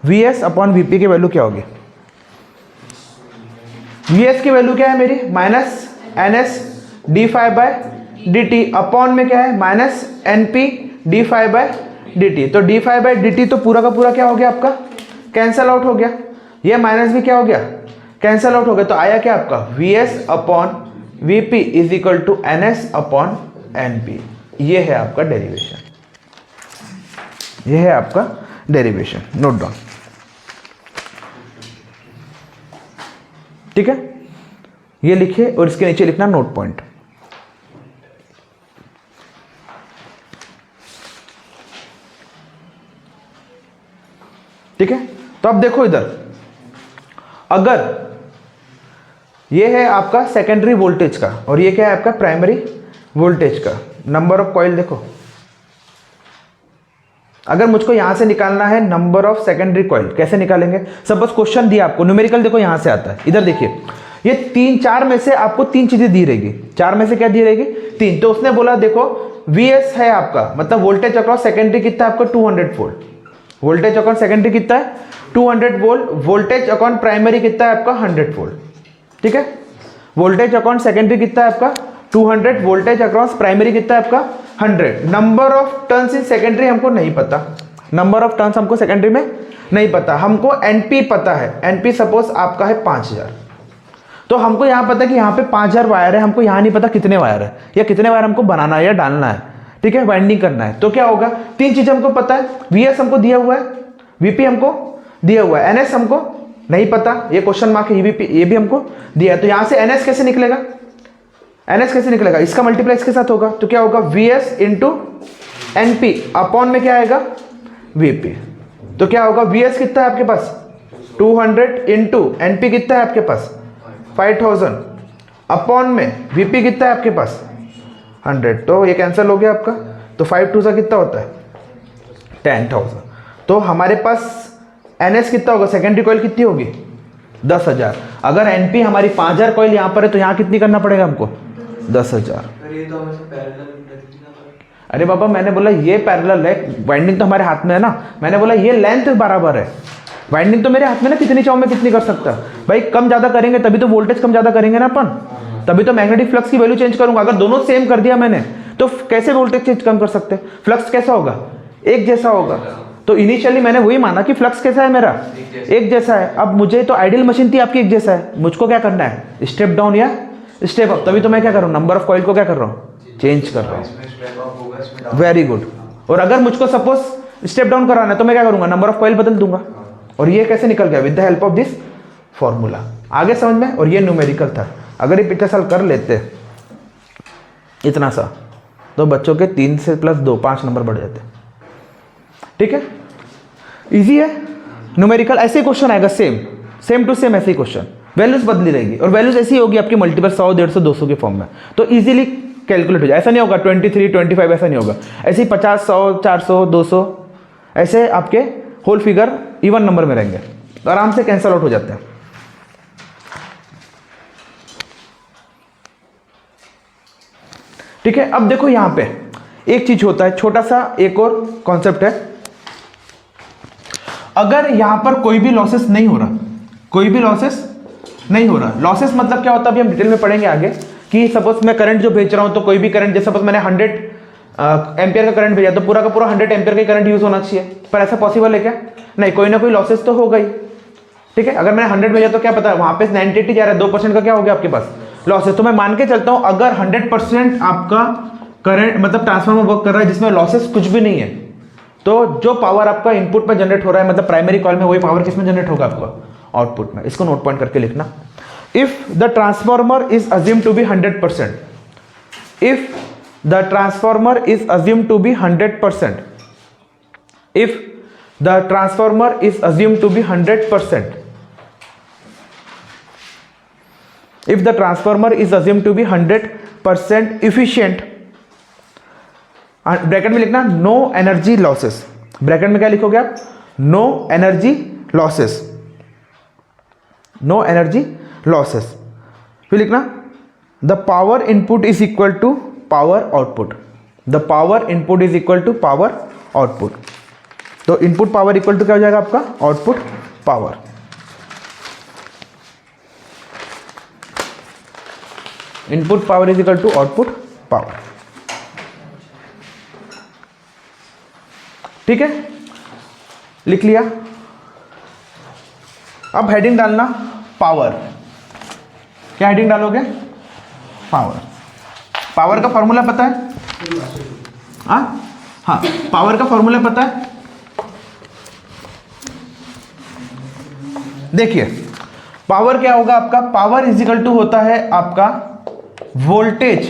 Vs अपॉन Vp की वैल्यू क्या होगी, Vs की वैल्यू क्या है मेरी, -NS/dt अपॉन में क्या है, -NP/dt। तो d/dt तो पूरा का पूरा क्या हो गया आपका, कैंसल आउट हो गया, ये माइनस भी क्या हो गया, कैंसल आउट हो गया। तो आया क्या आपका, Vs upon Vp is equal to NS upon NP। ये है आपका डेरिवेशन, ये है आपका डेरिवेशन, नोट डाउन, ठीक है। ये लिखिए और इसके नीचे लिखना नोट पॉइंट। ठीक है, तो अब देखो इधर, अगर ये है आपका सेकेंडरी वोल्टेज का और ये क्या है आपका प्राइमरी वोल्टेज का, नंबर ऑफ कॉइल देखो, अगर मुझको यहां से निकालना है नंबर ऑफ सेकेंडरी कॉइल, कैसे निकालेंगे, सपोज क्वेश्चन दिया आपको, न्यूमेरिकल देखो यहां से आता है, इधर देखिए, ये 3-4 में से आपको 3 चीजें दी रहेगी, 4 में से क्या दी रहेगी, 3। तो उसने बोला देखो Vs है आपका, मतलब वोल्टेज अक्रॉस सेकेंडरी कितना है आपका, 200 वोल्ट, वोल्टेज अक्रॉस सेकेंडरी कितना है 200 वोल्ट, वोल्टेज अक्रॉस प्राइमरी कितना है आपका 100 वोल्ट, ठीक है। वोल्टेज अक्रॉस सेकेंडरी कितना है आपका 200, वोल्टेज अक्रॉस प्राइमरी कितना है आपका 100। Number of turns in secondary हमको नहीं पता, नंबर ऑफ टर्न्स हमको सेकेंडरी में नहीं पता, हमको एनपी पता है, एनपी सपोज आपका है 5000, तो हमको यहाँ पता है कि यहाँ पे 5000 वायर है, हमको यहाँ नहीं पता कितने वायर है या कितने वायर हमको बनाना है या डालना है, ठीक है, वाइंडिंग करना है। तो क्या होगा, 3 चीजें हमको पता है, Vs हमको दिया हुआ है, Vp हमको दिया हुआ है, NS हमको नहीं पता, ये क्वेश्चन मार्क है, ये भी हमको दिया है। तो यहाँ से NS कैसे निकलेगा, NS कैसे निकलेगा, इसका मल्टीप्लाई इसके साथ होगा, तो क्या होगा Vs इंटू NP अपॉन में क्या आएगा Vp। तो क्या होगा, Vs कितना है आपके पास 200 इंटू NP कितना है आपके पास 5000 अपॉन में Vp कितना है आपके पास 100। तो ये कैंसिल हो गया आपका, तो 5 2 सा कितना होता है 10,000। तो हमारे पास NS कितना होगा, सेकेंडरी कॉइल कितनी होगी 10,000। अगर NP हमारी 5000 कॉइल यहाँ पर है तो यहाँ कितनी करना पड़ेगा हमको 10,000। अरे बाबा मैंने बोला ये पैरेलल है, वाइंडिंग तो हमारे हाथ में है ना, मैंने बोला ये लेंथ बराबर है, वाइंडिंग तो मेरे हाथ में ना, कितनी चाहूँ मैं कितनी कर सकता भाई, कम ज़्यादा करेंगे तभी तो वोल्टेज कम ज़्यादा करेंगे ना अपन, तभी तो मैग्नेटिक फ्लक्स की वैल्यू चेंज करूंगा। अगर दोनों सेम कर दिया मैंने तो कैसे वोल्टेज चेंज कम कर सकते, फ्लक्स कैसा होगा एक जैसा होगा। तो इनिशियली मैंने वही माना कि फ्लक्स कैसा है मेरा, एक जैसा है। अब मुझे तो आइडियल मशीन थी आपकी एक जैसा है, मुझको क्या करना है, स्टेप डाउन या स्टेप अप। तभी तो मैं क्या कर रहा हूँ, नंबर ऑफ कॉइल को क्या कर रहा हूँ, चेंज कर रहा हूँ। Very good. और अगर मुझको सपोज स्टेप डाउन कराना है तो मैं क्या करूंगा, नंबर ऑफ कॉइल बदल दूंगा। और ये कैसे निकल गया, with the help of this formula. आगे समझ में। और ये न्यूमेरिकल था, अगर ये पिछले साल कर लेते इतना सा तो बच्चों के 3 से +2 5 नंबर बढ़ जाते। ठीक है, इजी है। न्यूमेरिकल ऐसे ही क्वेश्चन आएगा, सेम टू सेम ऐसे ही क्वेश्चन, वैल्यूज बदली रहेगी और वैल्यूज ऐसी होगी आपकी मल्टीपल 100 150 200 के फॉर्म में, तो इजीली कैलकुलेट हो जाए। ऐसा नहीं होगा 23 25, ऐसा नहीं होगा। ऐसे ही 50 100 400 200 ऐसे आपके होल फिगर इवन नंबर में रहेंगे, तो आराम से कैंसल आउट हो जाते हैं। ठीक है, अब देखो यहां पे एक चीज होता है, छोटा सा एक और कॉन्सेप्ट है। अगर यहां पर कोई भी लॉसेस नहीं हो रहा, कोई भी लॉसेस नहीं हो रहा, लॉसेस मतलब क्या होता है अभी हम डिटेल में पढ़ेंगे आगे, कि सपोज मैं करंट जो भेज रहा हूं तो कोई भी करंट, जैसे सपोज मैंने 100 एम्पियर का करंट भेजा तो पूरा का पूरा 100 एम्पियर का करंट यूज होना चाहिए, पर ऐसा पॉसिबल है क्या, नहीं, कोई ना कोई लॉसेस तो होगा ही। ठीक है, अगर मैंने 100 भेजा तो क्या पता वहां पे 90 जा रहा है, 2% का क्या हो गया आपके पास लॉसेस। तो मैं मान के चलता हूं अगर 100% आपका करंट मतलब ट्रांसफार्मर वर्क कर रहा है जिसमें लॉसेस कुछ भी नहीं है, तो जो पावर आपका इनपुट में जनरेट हो रहा है मतलब प्राइमरी कॉइल में, वही पावर किसमें जनरेट होगा आपका आउटपुट में। इसको नोट पॉइंट करके लिखना। If the transformer is assume to be 100%, if the transformer is assume to be 100%, if the transformer is assume to be 100%, if the transformer is assumed to be 100% efficient, bracket में लिखना no energy losses, bracket में क्या लिखोगे आप, no energy losses, no energy losses. फिर लिखना the power input is equal to power output, the power input is equal to power output. तो input power equal to क्या हो जाएगा आपका, output power. Input power is equal to output power. ठीक है, लिख लिया। अब हेडिंग डालना पावर। क्या हेडिंग डालोगे, पावर। पावर का फॉर्मूला पता है, हाँ पावर का फॉर्मूला पता है। देखिए पावर क्या होगा आपका, पावर इज इक्वल टू होता है आपका वोल्टेज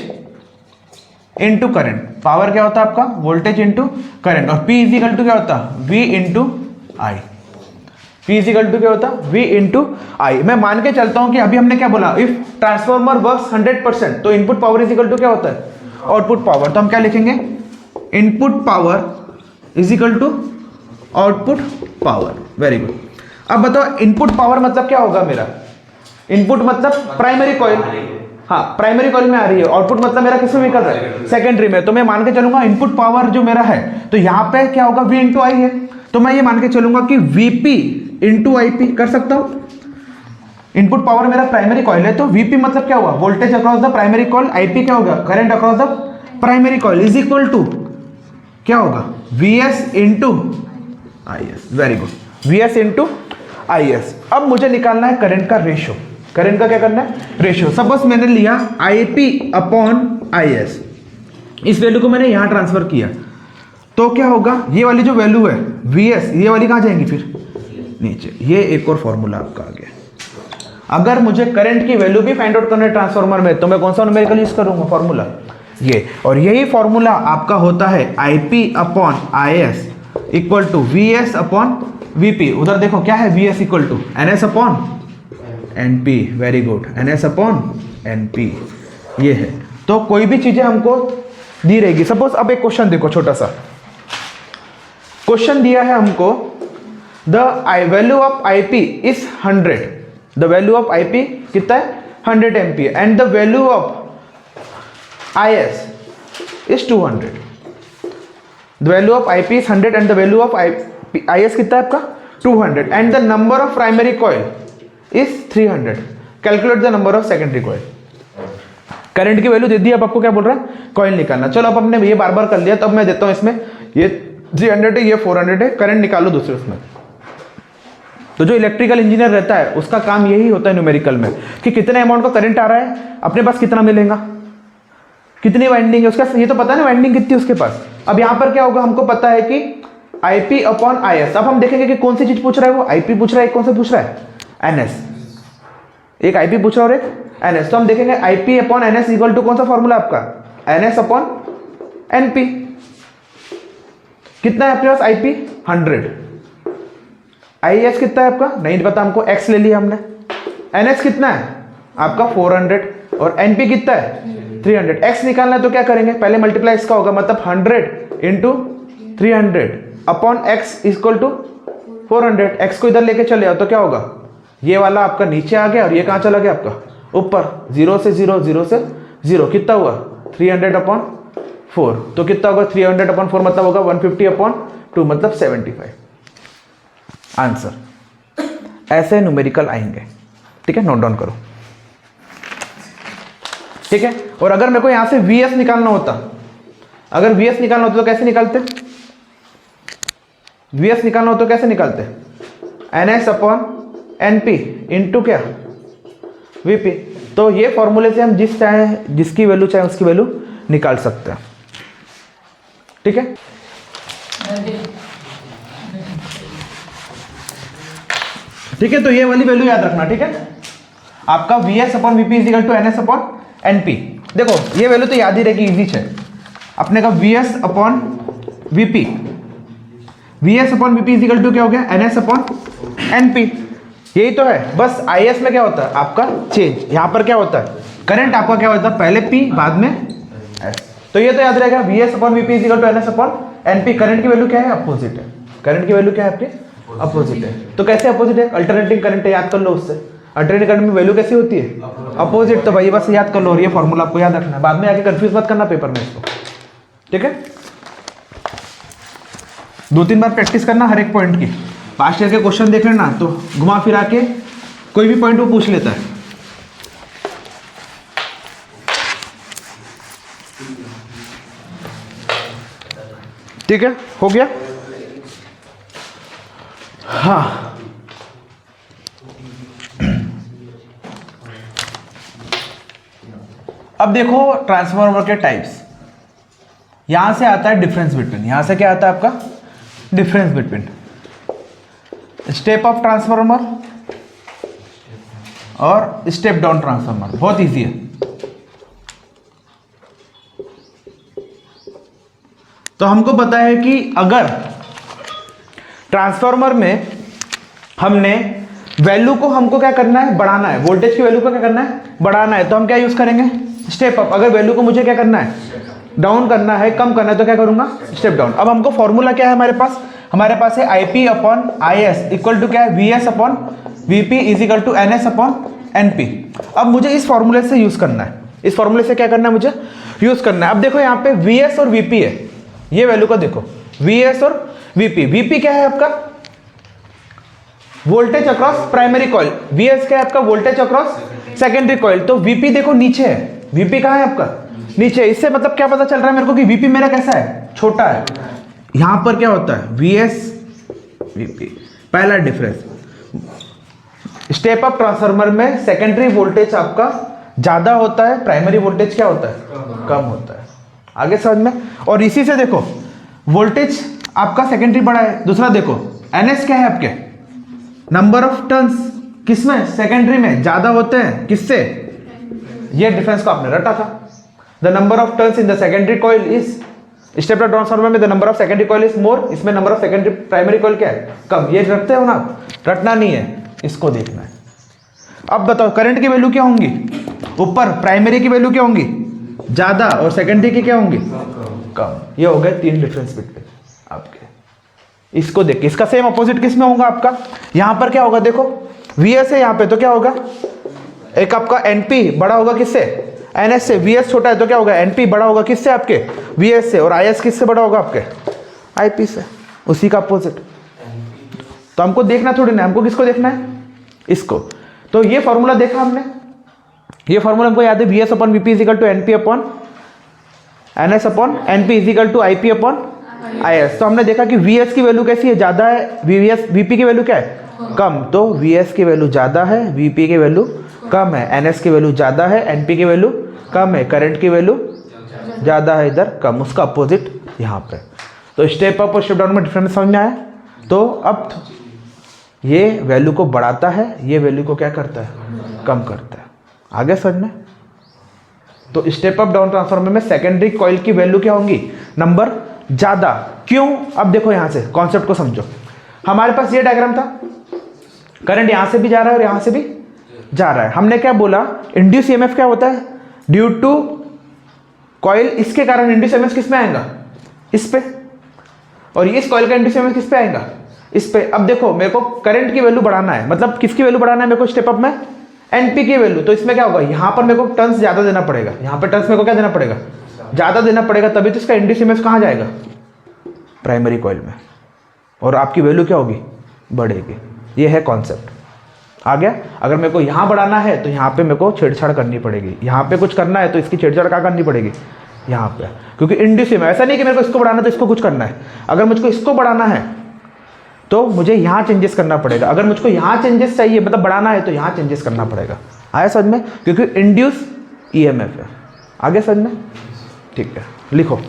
इनटू करंट। पावर क्या होता है आपका, वोल्टेज इनटू करंट। और P इज इक्वल टू क्या होता है, V into I. P is equal to क्या होता है, V इनटू आई। मैं मान के चलता हूं कि अभी हमने क्या बोला, इफ ट्रांसफार्मर वर्क्स 100%, तो input power is equal to क्या होता है, आउटपुट पावर। तो हम क्या लिखेंगे, input power is equal to output power. Very good. अब बताओ इनपुट पावर मतलब क्या होगा मेरा, इनपुट मतलब प्राइमरी कॉइल, हाँ प्राइमरी कॉइल में आ रही है, आउटपुट मतलब मेरा किसमें निकल रहा है, सेकेंडरी में। तो मैं मान के चलूंगा इनपुट पावर जो मेरा है, तो यहां पे क्या होगा, V इंटू आई है, तो मैं ये मान के चलूंगा कि VP इंटू IP कर सकता हूं। इनपुट पावर मेरा प्राइमरी कॉइल है, तो VP मतलब क्या हुआ, voltage across the primary coil, IP क्या होगा, current across the primary coil, is equal to क्या होगा, VS into IS। Very good, VS into IS। अब मुझे निकालना है करंट का रेशियो। करंट का क्या करना है, रेशियो। सपोज मैंने लिया IP अपॉन IS, इस वैल्यू को मैंने यहां ट्रांसफर किया, तो क्या होगा, ये वाली जो वैल्यू है VS, ये वाली कहां जाएंगी फिर नीचे। ये एक और फॉर्मूला आपका आ गया। अगर मुझे करंट की वैल्यू भी फाइंड आउट करना है ट्रांसफार्मर में, तो मैं कौन सा न्यूमेरिकल यूज करूंगा, फॉर्मूला ये। और यही फॉर्मूला आपका होता है IP upon IS equal to VS upon VP। उधर देखो क्या है, VS equal to NS upon NP। Very good, NS upon NP ये है। तो कोई भी चीजें हमको दी रहेगी। सपोज अब एक क्वेश्चन देखो, छोटा सा क्वेश्चन दिया है हमको, the value of IP is 100, the value of IP कितना है, 100 ampere, and the value of IS is 200। The value of IP is 100 and the value of IS कितना है आपका 200, and the number of primary coil is 300। Calculate the number of secondary coil. Current की value दे दी, अब आपको क्या बोल रहा है, कॉइल निकालना। चलो अब हमने ये बार बार कर लिया, तो अब मैं देता हूं इसमें ये 300 है, ये 400 है, करंट निकालो दूसरे उसमें। तो जो इलेक्ट्रिकल इंजीनियर रहता है उसका काम यही होता है न्यूमेरिकल में कि कितने अमाउंट का करंट आ रहा है, अपने पास कितना मिलेगा, कितनी वाइंडिंग है उसका, ये तो पता है ना वाइंडिंग कितनी उसके पास। अब यहाँ पर क्या होगा, हमको पता है कि IP अपॉन IS। अब हम देखेंगे कि कौन सी चीज पूछ रहा है, वो IP पूछ रहा है, कौन सा पूछ रहा है NS, एक IP पूछ रहा है और एक NS। तो हम देखेंगे IP upon NS equal to कौन सा फॉर्मूला आपका, NS अपॉन NP। कितना है अपने पास IP 100, IS कितना है आपका नहीं पता हमको, X ले लिया हमने। NS कितना है आपका 400 और NP कितना है 300। X निकालना है तो क्या करेंगे, पहले मल्टीप्लाई इसका होगा, मतलब 100 into 300 upon X equal to 400। X को इधर लेके चले आओ तो क्या होगा, ये वाला आपका नीचे आ गया और ये कहाँ चला गया आपका ऊपर, 0 से 0, 0 से 0, कितना हुआ 300 अपॉन 4। तो कितना होगा 300 अपॉन 4 मतलब होगा 150 अपॉन 2 मतलब 75 आंसर। ऐसे न्यूमेरिकल आएंगे, ठीक है, नोट डाउन करो, ठीक है। और अगर मेरे को यहां से VS निकालना होता, अगर VS निकालना होता तो कैसे निकालते, VS निकालना होता तो कैसे निकालते, NS अपॉन NP इंटू क्या VP। तो ये फॉर्मूले से हम जिसकी वैल्यू चाहे उसकी वैल्यू निकाल सकते हैं, ठीक है। ठीक है, तो ये वाली वैल्यू याद रखना, ठीक है। आपका VS upon VP equal to NS upon NP। देखो ये वैल्यू तो याद ही रहेगी, इजी है अपने का, VS upon VP, VS upon VP equal to क्या हो गया NS अपॉन NP, यही तो है। बस IS में क्या होता है आपका चेंज, यहाँ पर क्या होता है करंट आपका क्या होता है, पहले P बाद में S। तो ये तो याद रहेगा, VS upon VP equal to NS upon NP। Current की वैल्यू क्या है, अपोजिट है, करंट की वैल्यू क्या है आपके अपोजिट है। तो कैसे अपोजिट है, अल्टरनेटिंग करंट है, याद कर लो उससे। अल्टरनेटिंग करंट में वैल्यू कैसी होती है अपोजिट। तो भाई बस याद कर लो, और ये फॉर्मूला आपको याद रखना है, बाद में आके कंफ्यूज मत करना पेपर में इसको, ठीक है। 2-3 बार प्रैक्टिस करना हर एक पॉइंट की, पास्ट ईयर के क्वेश्चन देख लेना तो घुमा फिरा के कोई भी पॉइंट वो पूछ लेता है, ठीक है, हो गया। हाँ अब देखो ट्रांसफार्मर के टाइप्स, यहां से आता है डिफरेंस बिटवीन, यहां से क्या आता है आपका difference between step up transformer और स्टेप डाउन ट्रांसफार्मर। बहुत इजी है। तो हमको पता है कि अगर ट्रांसफार्मर में हमने वैल्यू को हमको क्या करना है बढ़ाना है, वोल्टेज की वैल्यू को क्या करना है बढ़ाना है, तो हम क्या यूज करेंगे स्टेप अप। अगर वैल्यू को मुझे क्या करना है डाउन करना है, कम करना है, तो क्या करूंगा स्टेप डाउन। अब हमको फॉर्मूला क्या है हमारे पास है IP upon IS equal to क्या है VS upon VP is equal to NS upon NP। अब मुझे इस फॉर्मूले से यूज करना है, इस फॉर्मूले से क्या करना है मुझे यूज करना है। अब देखो यहाँ पे VS और VP है, ये वैल्यू को देखो VS और VP। VP क्या है आपका voltage across primary coil, VS क्या है आपका वोल्टेज अक्रॉस सेकेंडरी कॉइल। तो VP देखो नीचे है, VP कहाँ है आपका नीचे। इससे मतलब क्या पता चल रहा है मेरे को कि VP मेरा कैसा है छोटा है। यहां पर क्या होता है VS VP, पहला डिफरेंस। स्टेप अप ट्रांसफार्मर में सेकेंडरी वोल्टेज आपका ज्यादा होता है, प्राइमरी वोल्टेज क्या होता है कम होता है। आगे समझ में। और इसी से देखो वोल्टेज आपका सेकेंडरी बड़ा है। दूसरा देखो NS क्या है आपके नंबर ऑफ टर्न्स किसमें सेकेंडरी में ज्यादा होते हैं, किससे ये डिफरेंस को आपने रटा था। The number of turns in the secondary coil is step up transformer में the number of secondary coil is more, इसमें number of secondary primary coil क्या है कम। ये रटते हो ना, रटना नहीं है, इसको देखना है। अब बताओ करंट की वैल्यू क्या होंगी ऊपर, प्राइमरी की वैल्यू क्या होंगी ज्यादा और सेकेंडरी की क्या होंगी कम। ये हो गए 3 डिफरेंस बिटवीन आपके। इसको देख, इसका सेम अपोजिट किस में होगा आपका, यहां पर क्या होगा देखो VS है यहाँ पे, तो क्या होगा एक आपका NP बड़ा होगा किससे NS से, VS छोटा है तो क्या होगा NP बड़ा होगा किससे आपके VS से, और IS किससे बड़ा होगा आपके IP से, उसी का अपोजिट। तो हमको देखना थोड़ी ना, हमको किसको देखना है इसको। तो ये फॉर्मूला देखा हमने, ये फॉर्मूला हमको याद है VS upon VP equal to NP upon NS upon NP equal to IP upon IS। तो हमने देखा कि VS की वैल्यू कैसी है, ज़्यादा है, VP की वैल्यू क्या है, कम। तो VS की वैल्यू ज़्यादा है, VP की वैल्यू कम है, NS की वैल्यू ज़्यादा है, NP की वैल्यू कम है, करंट की वैल्यू ज़्यादा है, इधर कम, उसका अपोजिट यहाँ पे। तो स्टेप अप और स्टेप डाउन में डिफरेंस समझ में आया। तो अब ये वैल्यू को बढ़ाता है, ये वैल्यू को क्या करता है, कम करता है। आगे समझ में। तो स्टेप अप डाउन ट्रांसफार्मर में सेकेंडरी कॉइल की वैल्यू क्या होंगी, नंबर ज़्यादा। क्यों, अब देखो यहाँ से कॉन्सेप्ट को समझो। हमारे पास ये डायग्राम था, करंट यहाँ से भी जा रहा है और यहाँ से भी जा रहा है। हमने क्या बोला, इंड्यूस ईएमएफ क्या होता है, ड्यू टू कॉइल, इसके कारण इंड्यूस ईएमएफ किस में आएगा, इस पे, और इस कॉइल का इंड्यूस ईएमएफ किस पे आएगा, इस पे। अब देखो मेरे को करंट की वैल्यू बढ़ाना है, मतलब किसकी वैल्यू बढ़ाना है मेरे को स्टेप अप में, एनपी की वैल्यू। तो इसमें क्या होगा, यहाँ पर मेरे को टर्न्स ज़्यादा देना पड़ेगा, यहाँ पर टर्न्स मेरे को क्या देना पड़ेगा, ज़्यादा देना पड़ेगा, तभी तो इसका इंड्यूस ईएमएफ कहाँ जाएगा, प्राइमरी कॉइल में, और आपकी वैल्यू क्या होगी, बढ़ेगी। ये है कॉन्सेप्ट। आ गया। अगर मेरे को यहाँ बढ़ाना है तो यहाँ पे मेरे को छेड़छाड़ करनी पड़ेगी, यहाँ पे कुछ करना है तो इसकी छेड़छाड़ कहाँ करनी पड़ेगी, यहाँ पे, क्योंकि इंड्यूस ईएमएफ ऐसा नहीं कि मेरे को इसको बढ़ाना है तो इसको कुछ करना है। अगर मुझको इसको बढ़ाना है तो मुझे यहाँ चेंजेस करना पड़ेगा, अगर मुझको यहाँ चेंजेस चाहिए मतलब बढ़ाना है तो यहाँ चेंजेस करना पड़ेगा। आया समझ में, क्योंकि इंड्यूस ईएमएफ है। आगे समझ में, ठीक है, लिखो।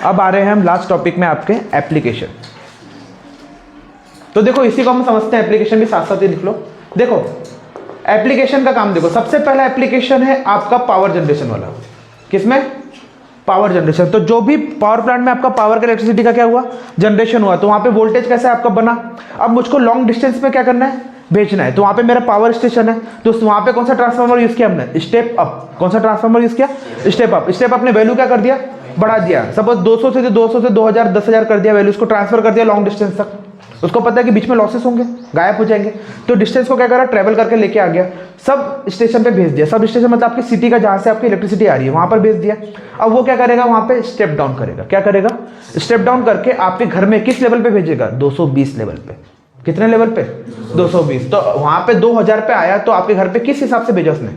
अब आ रहे हैं हम लास्ट टॉपिक में, आपके एप्लीकेशन। तो देखो इसी को हम समझते हैं, एप्लीकेशन भी साथ साथ ही लिख लो। देखो एप्लीकेशन का काम देखो, सबसे पहला एप्लीकेशन है आपका पावर जनरेशन वाला। किसमें, पावर जनरेशन। तो जो भी पावर प्लांट में आपका पावर का इलेक्ट्रिसिटी का क्या हुआ, जनरेशन हुआ, तो वहां पे वोल्टेज कैसा आपका बना। अब मुझको लॉन्ग डिस्टेंस में क्या करना है, भेजना है। तो वहां पे मेरा पावर स्टेशन है, तो वहां पे कौन सा ट्रांसफार्मर यूज किया हमने, स्टेप अप। कौन सा ट्रांसफार्मर यूज किया, स्टेप अप। स्टेप अप ने वैल्यू क्या कर दिया, बढ़ा दिया। सपोज 200 से 2000 10,000 कर दिया वैल्यू, उसको ट्रांसफर कर दिया लॉन्ग डिस्टेंस तक। उसको पता है कि बीच में लॉसेस होंगे, गायब हो जाएंगे, तो डिस्टेंस को क्या करा, ट्रेवल करके लेके आ गया, सब स्टेशन पे भेज दिया। सब स्टेशन मतलब आपकी सिटी का, जहां से आपकी इलेक्ट्रिसिटी आ रही है वहां पर भेज दिया। अब वो क्या करेगा, वहां पे स्टेप डाउन करेगा। क्या करेगा, स्टेप डाउन करके आपके घर में किस लेवल पे भेजेगा, 220 लेवल पे। कितने लेवल पे, 220। तो वहां पे 2000 पे आया, तो आपके घर पे किस हिसाब से भेजा उसने,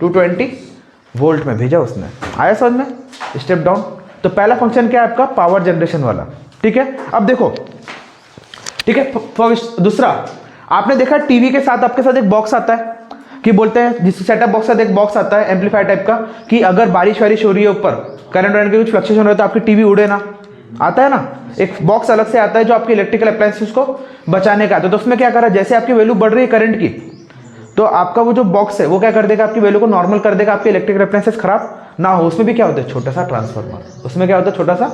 220 वोल्ट में भेजा उसने। आया समझ में, स्टेप डाउन। तो पहला फंक्शन क्या है आपका, पावर जनरेशन वाला। ठीक है, अब देखो, ठीक है। दूसरा, आपने देखा टीवी के साथ आपके साथ एक बॉक्स आता है, कि बोलते हैं जिस सेटअप बॉक्स का एक बॉक्स आता है एम्पलीफायर टाइप का, कि अगर बारिश वारिश हो रही है ऊपर, करंट वरंट के कुछ फ्लक्चुएशन हो रहा है तो आपकी टीवी उड़े ना, आता है ना। एक बॉक्स अलग से आता है जो आपकी इलेक्ट्रिकल अप्लायंसेस को बचाने का आता है। तो उसमें क्या करा, जैसे आपकी वैल्यू बढ़ रही है करंट की, तो आपका वो जो बॉक्स है वो क्या कर देगा, आपकी वैल्यू को नॉर्मल कर देगा, आपके इलेक्ट्रिकल अप्लायंसेस खराब ना हो। उसमें भी क्या होता है, छोटा सा ट्रांसफार्मर। उसमें क्या होता है, छोटा सा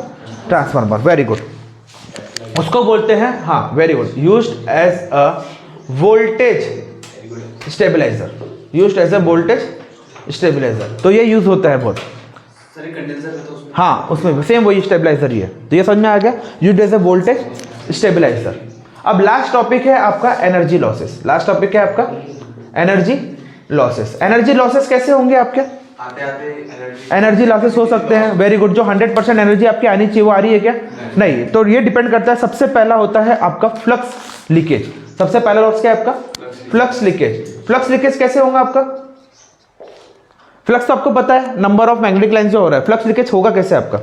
ट्रांसफार्मर। वेरी गुड, उसको बोलते हैं, हाँ very good, used as a voltage stabiliser. Used as a voltage stabiliser. तो ये यूज होता है बहुत। कंडेंसर है तो उसमें, हाँ उसमें सेम वही स्टेबलाइजर ही है। तो ये समझ में आ गया, used as a voltage stabiliser. अब लास्ट टॉपिक है आपका एनर्जी लॉसेस। लास्ट टॉपिक है आपका एनर्जी लॉसेस। एनर्जी लॉसेस कैसे होंगे आपके, आते आते एनर्जी लॉसेस हो सकते हैं। वेरी गुड, जो 100% एनर्जी आपकी आनी चाहिए वो आ रही है क्या, नहीं। तो ये डिपेंड करता है, सबसे पहला होता है आपका फ्लक्स लीकेज। सबसे पहला लॉस क्या है आपका, फ्लक्स लीकेज। फ्लक्स लीकेज कैसे होगा आपका, फ्लक्स तो आपको पता है, नंबर ऑफ मैग्नेटिक लाइन जो हो रहा है। फ्लक्स लीकेज होगा कैसे आपका,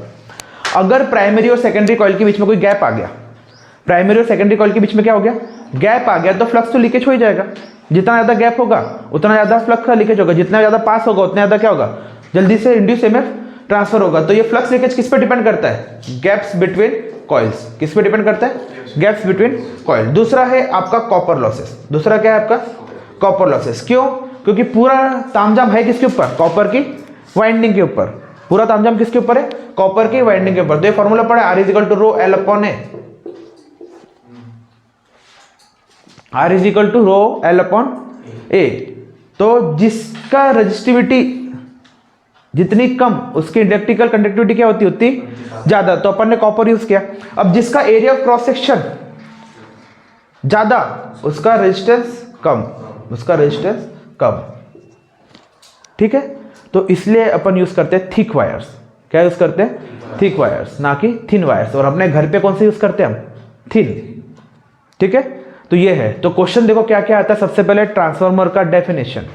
अगर प्राइमरी और सेकेंडरी कॉइल के बीच में कोई गैप आ गया, प्राइमरी और सेकेंडरी कॉइल के बीच में क्या हो गया, गैप आ गया, तो फ्लक्स तो लीकेज हो ही जाएगा। जितना ज्यादा गैप होगा उतना ज्यादा फ्लक्स का लीकेज होगा, जितना ज्यादा पास होगा उतना ज्यादा क्या होगा, जल्दी से इंड्यूस ईएमएफ ट्रांसफर होगा। तो ये फ्लक्स लीकेज किस पे डिपेंड करता है, गैप्स बिटवीन कॉइल्स। किस पे डिपेंड करता है, गैप्स बिटवीन कॉइल। दूसरा है आपका कॉपर लॉसेस। दूसरा क्या है आपका, कॉपर लॉसेस। क्यों, क्योंकि पूरा तामझाम है किसके ऊपर, कॉपर की वाइंडिंग के ऊपर। पूरा तामझाम किसके ऊपर है, कॉपर की वाइंडिंग के ऊपर। तो ये फॉर्मूला पड़ा है, R = ρ L/A। R = ρ L/A। तो जिसका रेजिस्टिविटी जितनी कम, उसकी इलेक्ट्रिकल कंडक्टिविटी क्या होती, उतनी ज्यादा। तो अपन ने कॉपर यूज किया। अब जिसका एरिया ऑफ क्रॉस सेक्शन ज्यादा, उसका रेजिस्टेंस कम, उसका रेजिस्टेंस कम। ठीक है, तो इसलिए अपन यूज करते हैं थिक वायर्स। क्या यूज करते हैं, थिक वायर्स, ना कि थिन वायर्स। और अपने घर पे कौन से यूज करते हैं हम, थिन। ठीक है, तो ये है। तो क्वेश्चन देखो क्या क्या आता है। सबसे पहले ट्रांसफार्मर का definition.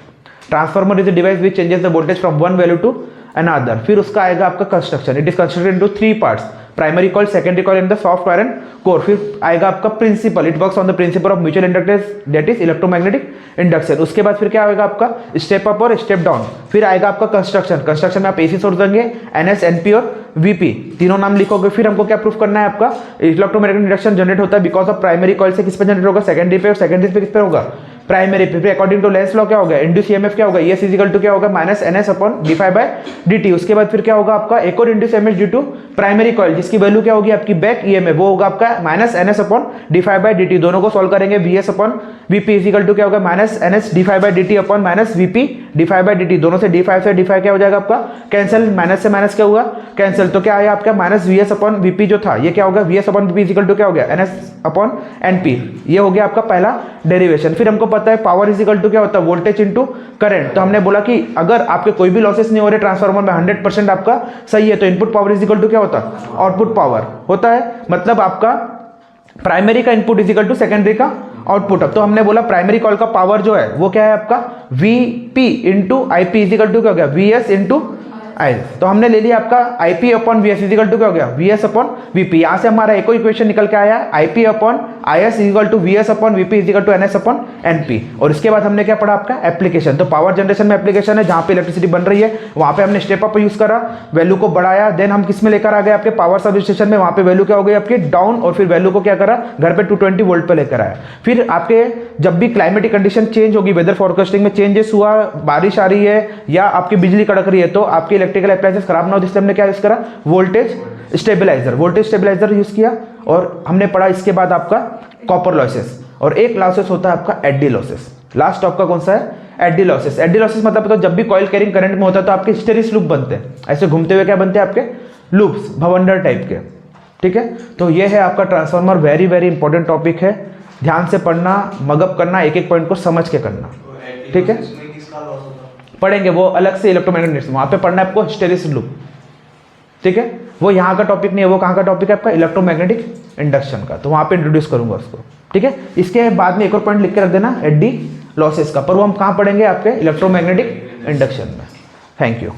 Transformer is a device which changes the voltage from one value to another, फिर उसका आएगा आपका construction, it is constructed into 3 parts, primary coil, secondary coil and the soft iron core. फिर आएगा आपका principle, it works on the principle of mutual inductance that is electromagnetic induction. उसके बाद फिर क्या आएगा आपका स्टेप अप और स्टेप डाउन। फिर आएगा आपका कंस्ट्रक्शन, कंस्ट्रक्शन में आप एसी सोर्स देंगे, एनएस, एनपी और वीपी तीनों नाम लिखोगे। फिर हमको क्या प्रूफ करना है, आपका इलेक्ट्रोमैग्नेटिक इंडक्शन जनरेट होता है बिकॉज ऑफ प्राइमरी कॉइल से किस पे जनरेट होगा, सेकेंडरी पे, और सेकेंडरी पे किस पे होगा, प्राइमरी पे। फिर अकॉर्डिंग टू लेंस लॉ क्या होगा, इंड्यूस ईएमएफ क्या होगा, ES इजिकल टू क्या होगा, माइनस NS अपॉन d∅/dt। उसके बाद फिर क्या होगा आपका एक और induce EMF due to primary coil, जिसकी वैल्यू क्या होगी आपकी बैक ईएमएफ, वो होगा आपका माइनस NS अपॉन d∅/dt। दोनों को सॉल्व करेंगे, VS upon VP equal to क्या होगा, minus NS d∅/dt upon minus VP d∅/dt। दोनों से d∅ से d∅ क्या हो जाएगा आपका कैंसिल, माइनस से माइनस क्या होगा कैंसिल, तो क्या आया आपका माइनस VS अपॉन VP जो था, ये क्या होगा VS upon VP equal to क्या हो गया NS अपॉन NP। ये हो गया आपका पहला डेरिवेशन। फिर हमको पता है पावर इजिकल टू क्या होता है, वोल्टेज इनटू करंट। तो हमने बोला कि अगर आपके कोई भी लॉसेस नहीं हो रहे ट्रांसफार्मर में, 100% आपका सही है, तो इनपुट पावर इजिकल टू क्या होता है, आउटपुट पावर होता है। मतलब आपका प्राइमरी का इनपुट इजिकल टू सेकेंडरी का आउटपुट। अब तो हमने बोला प्राइमरी कॉल का पावर जो है वो क्या है आपका VP into IP equal to क्या हो गया, VS इंटू आई। तो हमने ले लिया आपका IP upon VS equal to क्या हो गया, VS अपॉन VP। यहाँ से हमारा एक और इक्वेशन निकल के आया, IP upon IS equal to VS upon VP equal to NS upon NP। और इसके बाद हमने क्या पढ़ा आपका एप्लीकेशन। तो पावर जनरेशन में एप्लीकेशन है जहाँ पे इलेक्ट्रिसिटी बन रही है, वहाँ पे हमने स्टेप अप यूज करा, वैल्यू को बढ़ाया। देन हम किस में लेकर आ गए आपके पावर सब स्टेशन में, वहाँ पे वैल्यू क्या हो गई आपकी डाउन, और फिर वैल्यू को क्या करा घर पे 220 वोल्ट पे लेकर आया। फिर आपके जब भी क्लाइमेटिक कंडीशन चेंज होगी, वेदर फोरकास्टिंग में चेंजेस हुआ, बारिश आ रही है या आपकी बिजली कड़क रही है, तो आपकी इलेक्ट्रिकल अप्लायंसेस खराब ना हो, इसलिए हमने क्या यूज करा, voltage stabiliser, voltage stabiliser use किया। और हमने पढ़ा इसके बाद आपका कॉपर लॉसेस, और एक लॉसेस होता है आपका एडी लॉसेस। लास्ट आपका कौन सा है, एडी लॉसेस। एडी लॉसेस मतलब तो जब भी कॉइल कैरिंग करंट में होता है तो आपके हिस्टेरिस लूप बनते हैं, ऐसे घूमते हुए क्या बनते हैं आपके लूप्स, भवंडर टाइप के। ठीक है, तो ये है आपका transformer, very very important topic है, ध्यान से पढ़ना, मगअप करना, एक एक पॉइंट को समझ के करना। ठीक है, पढ़ेंगे वो अलग से इलेक्ट्रोमैग्नेटिक्स, वहां पे पढ़ना है आपको हिस्टेरिस लूप। ठीक है, वो यहाँ का टॉपिक नहीं है, वो कहाँ का टॉपिक है आपका इलेक्ट्रोमैग्नेटिक इंडक्शन का, तो वहाँ पे इंट्रोड्यूस करूंगा उसको। ठीक है, इसके बाद में एक और पॉइंट लिख के रख देना एडी लॉसेस का, पर वो हम कहाँ पढ़ेंगे आपके इलेक्ट्रोमैग्नेटिक इंडक्शन में। Thank you.